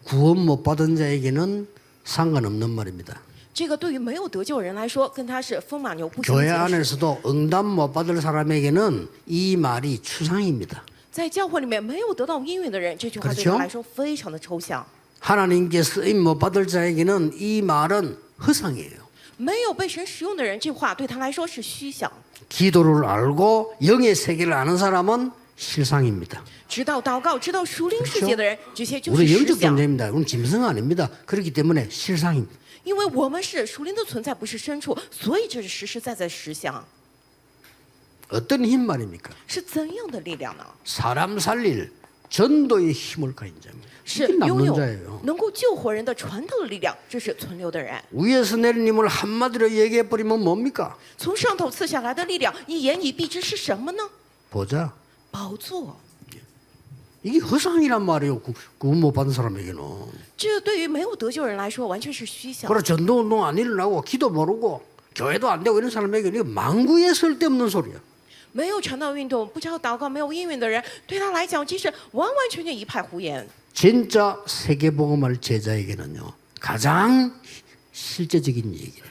구원 못 받은 자에게는 상관없는 말입니다. 这个对于没有得救人来说，跟他是风马牛不相 교회 及的事。 안에서도 응답 못 받을 사람에게는 이 말이 추상입니다. 在教会里面没有得到应允的人，这句话对 그렇죠 他来说非常的抽象。 하나님께 쓰임 못 받을 자에게는 이 말은 허상이에요. 没有被神使用的人，这话对他来说是虚想。 기도를 알고 영의 세계를 아는 사람은 실상입니다. 知道祷告、知道属灵世界的人，这些就 우리 是实 영적 相。 존재입니다. 우리는 짐승 아닙니다. 그렇기 때문에 실상입니다. 因为我们是属灵的存在，不是牲畜，所以这是实实在在实相。 어떤 힘 말입니까? 是怎样的力量呢？ 사람 살릴 전도의 힘을 가진 자입니다. 是 이게 拥 남는 有 자예요. 能够救活人的传道的力量，这是存留的人。 위에서 내린 힘을 한마디로 얘기해 버리면 뭡니까? 从上头赐下来的力量，一言以蔽之是什么呢？ 보자. 宝座。 이게 허상이란 말이에요. 구원 못 받은 사람에게는. 这对于没有得救人来说，完全是虚想。 그래 전도 운동 안 일어나고 기도 모르고 교회도 안 되고 이런 사람에게 이게 망구에 쓸데없는 소리야. 没有传道运动，不知道祷告，没有应允的人，对他来讲，这是完完全全一派胡言。 진짜 세계복음할 제자에게는요 가장 실제적인 얘기예요.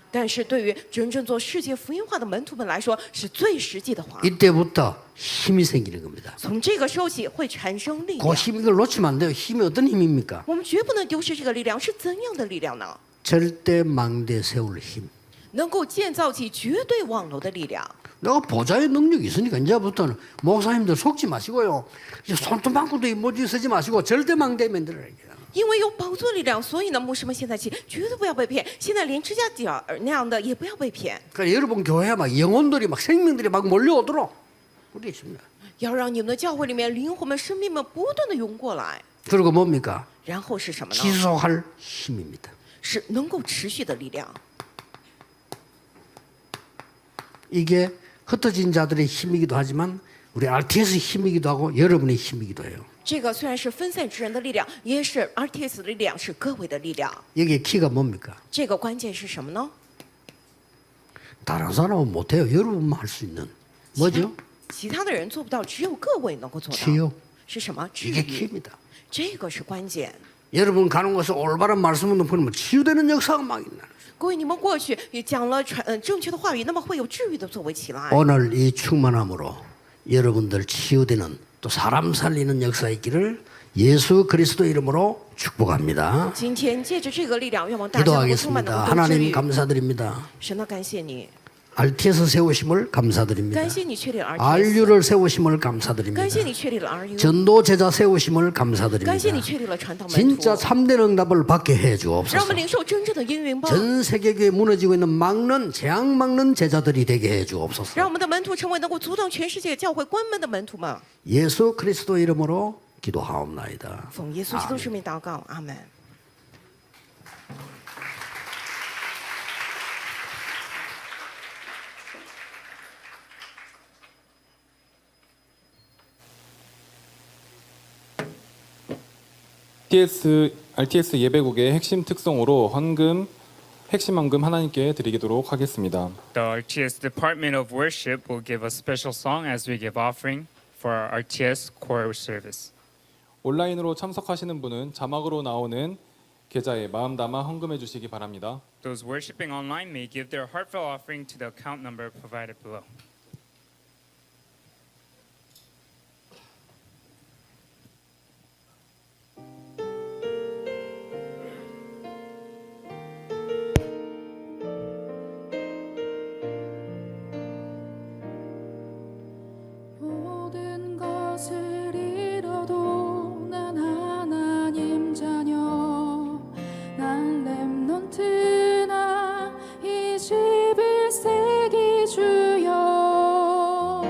但是对于真正做世界福音化的门徒们来说，是最实际的话。 이때부터 힘이 생기는 겁니다. 从这个时候起，会产生力 그 量。 힘 이걸 놓치면 안 돼요. 힘이 어떤 힘입니까? 我们绝不能丢失这个力量，是怎样的力量呢？ 절대 망대 세울 힘. 能够建造起绝对网楼的力量。 내가 보좌의 능력이 있으니까 이제부터는 목사님들 속지 마시고요. 이제 손톱만큼도 못지 쓰지 마시고 절대 망대 만들어야 돼요. 因为有宝座力量，所以呢，牧师们现在起绝对不要被骗。现在连指甲角那样的也不要被骗， 그러니까 여러분 교회에 막 영혼들이 막 생명들이 막 몰려오도록 우리 있습니다. 要让你们的教会里面灵魂们、生命们不断的涌过来。 그리고 뭡니까? 然后是什么呢？ 지속할 힘입니다. 是能够持续的力量。 이게 흩어진 자들의 힘이기도 하지만 우리 RTS 힘이기도 하고 여러분의 힘이기도 해요. 这个虽然是分散之人的力量，也是 RTS 的力量，是各位的力量。 여기에 키가 뭡니까? 这个关键是什么呢？ 다른 사람은 못해요. 여러분만 할 수 있는 뭐죠? 其他的人做不到，只有各位能够做到。 치유. 是什么？治 이게 愈。 키입니다. 这个是关键。 여러분 가는 곳에 올바른 말씀을 보면 치유되는 역사가 막 있나. 各位，你们过去也讲了正确的话语，那么会有治愈的作为起来。 오늘 이 충만함으로 여러분들 치유되는 또 사람 살리는 역사 있기를 예수 그리스도 이름으로 축복합니다. 今天借着这个力量，愿望大家能够充满 기도하겠습니다. 能够治 하나님 愈。 감사드립니다. 神呢，感谢你， RTS 세우심을 감사드립니다. 感谢你确立了 RTS， RU를 세우심을 감사드립니다. 感谢你确立了 RU， 전도 제자 세우심을 感谢 감사드립니다. 你确立了传道门徒 진짜 。 참된 응답을 받게 해 让我 주옵소서. 们领受真正的应允吧， 전 세계에 무너지고 있는 막는 재앙 막는 제자들이 되게 해 주옵소서. 让我们的门徒成为能够阻挡全世界教会关门的门徒们。 예수 그리스도 이름으로 기도하옵나이다. 奉耶稣基督圣名祷告，阿门。 RTS 예배국의 핵심 특성으로 핵심 헌금 하나님께 드리도록 하겠습니다. The RTS Department of Worship will give a special song as we give offering for our RTS core service. 온라인으로 참석하시는 분은 자막으로 나오는 계좌에 마음 담아 헌금해 주시기 바랍니다. Those worshiping online may give their heartfelt offering to the account number provided below. 모든 것을 잃어도 난 하나님 자녀 난 렘넌트나 21세기 주여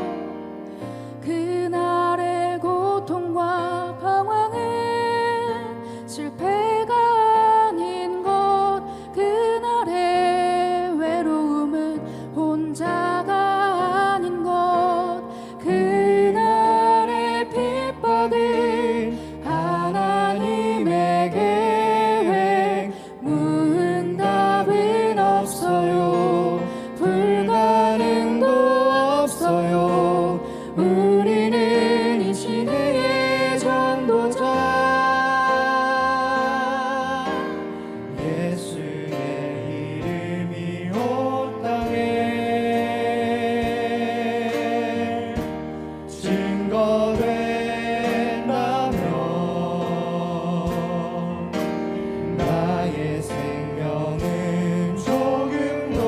그날의 고통과 방황은 실패가 아닌 것 그날의 외로움은 혼자가 아닌 것 그날의 핍박은 하나님의 계획 문답은 없어요 불가능도 없어요 우리는 이 시대의 전도자 예수의 이름이 온 땅에 증거된다면 나의 생명은 조금 더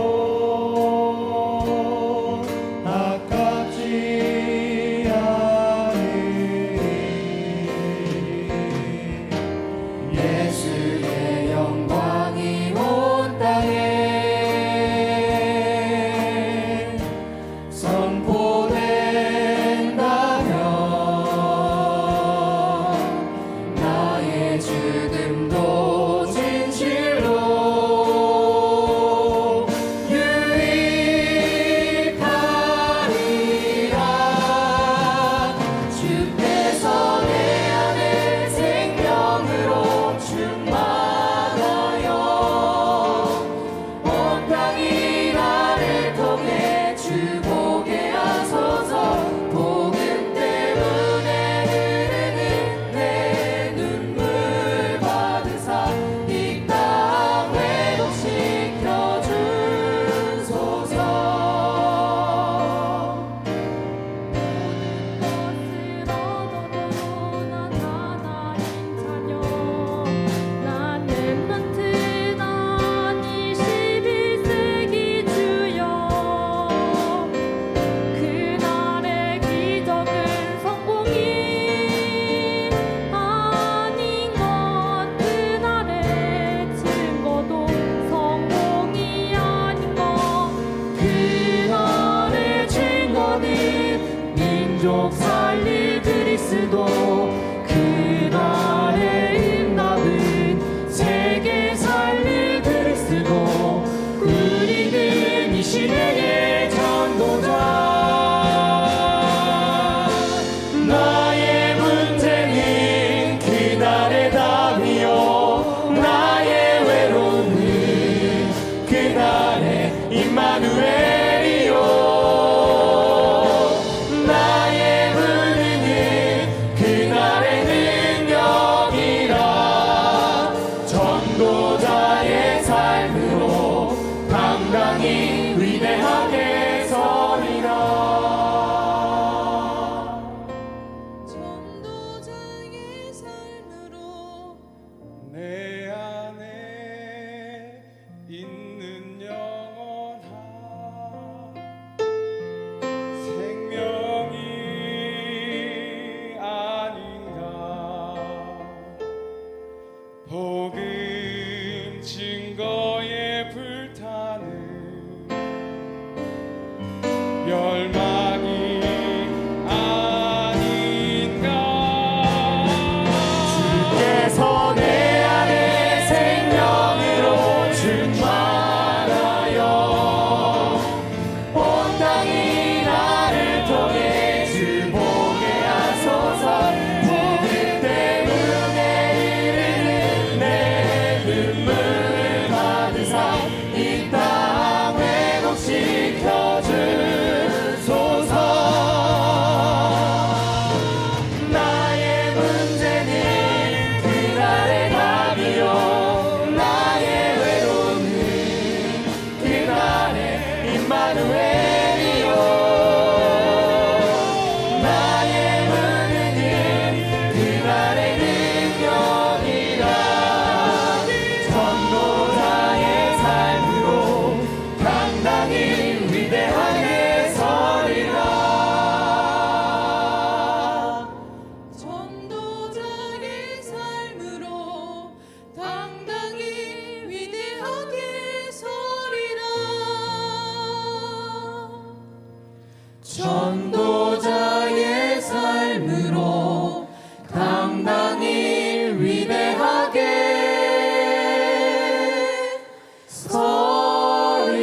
민족 살릴 그리스도 그날의 임답은 세계 살릴 그리스도 우리는 이 시대의 전도자 나의 문제는 그날의 답이요 나의 외로움은 그날의 임마누엘이요 나의 부르는 그날의 능력이라 전도자의 삶으로 당당히 위대하게 서리라 전도자의 삶으로 내 안에 있는 영원한 생명이 아닌가 복음 증거에 불타는 멸망이 아닌가 주께서 내 안에 생명으로 충만하여 온 땅이 나를 통해 주 보게 하소서 복음 때문에 흐르는 내 눈물을 받으사 이 땅 회복시켜 주소서 나의 문제는 그날의 답이요 나의 외로움은 그날의 임마누엘이요 나의 문제는 그날의 능력이라 전도자의 삶으로 당당히 위대하게 서리라 전도자의 삶으로 당당히 위대하게 서리라 전도자의 삶으로 당당히 위대하게 서리라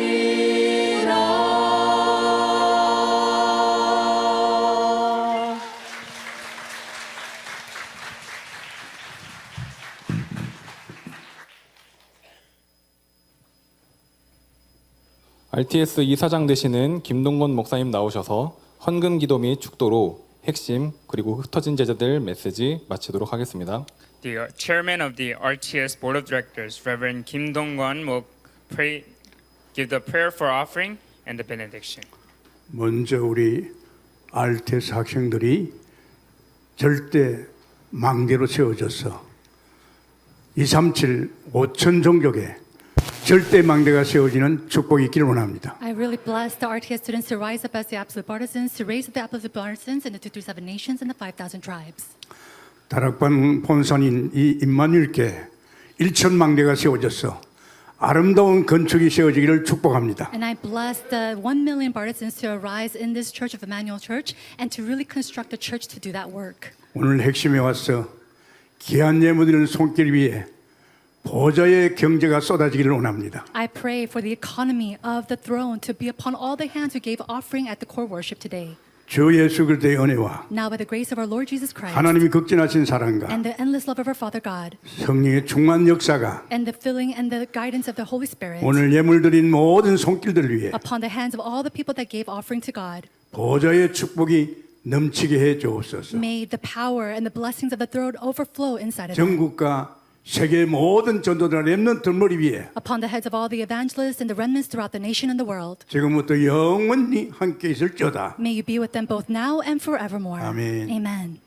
RTS 이사장 되시는 김동건 목사님 나오셔서 헌금 기도 및 축도로 핵심 그리고 흩어진 제자들 메시지 마치도록 하겠습니다. The chairman of the RTS Board of Directors, Reverend Kim Dong-kwon, will give the prayer for offering and the benediction. 먼저 우리 RTS 학생들이 절대 망대로 세워져서 237 5천 종족에 절대 망대가 세워지는 축복이 있기를 원합니다. I really bless the RTS students to rise up as the absolute partisans, to raise up the absolute partisans in the 237 nations and the 5,000 tribes. 다락방 본산인 이 임마누엘께 1천 망대가 세워져서 아름다운 건축이 세워지기를 축복합니다. And I bless the 1 million partisans to arise in this Church of Emmanuel Church and to really construct a church to do that work. 오늘 핵심에 와서 귀한 예물드리는 손길 위에 보좌의 경제가 쏟아지기를 원합니다. I pray for the economy of the throne to be upon all the hands who gave offering at the core worship today. 주 예수 그리스도의 은혜와 Now by the grace of our Lord Jesus Christ 하나님이 극진하신 사랑과 and the endless love of our Father God 성령의 충만 역사가 and the filling and the guidance of the Holy Spirit 오늘 예물드린 모든 손길들 위에 upon the hands of all the people that gave offering to God. 보좌의 축복이 넘치게 해 주옵소서. May the power and the blessings of the throne overflow inside of them. 전국과 세계 모든 전도자 렘넌트 머리 위에 Upon the heads of all the evangelists and the remnants throughout the nation and the world. 지금부터 영원히 함께 있을지어다. May you be with them both now and forevermore. 아멘. Amen.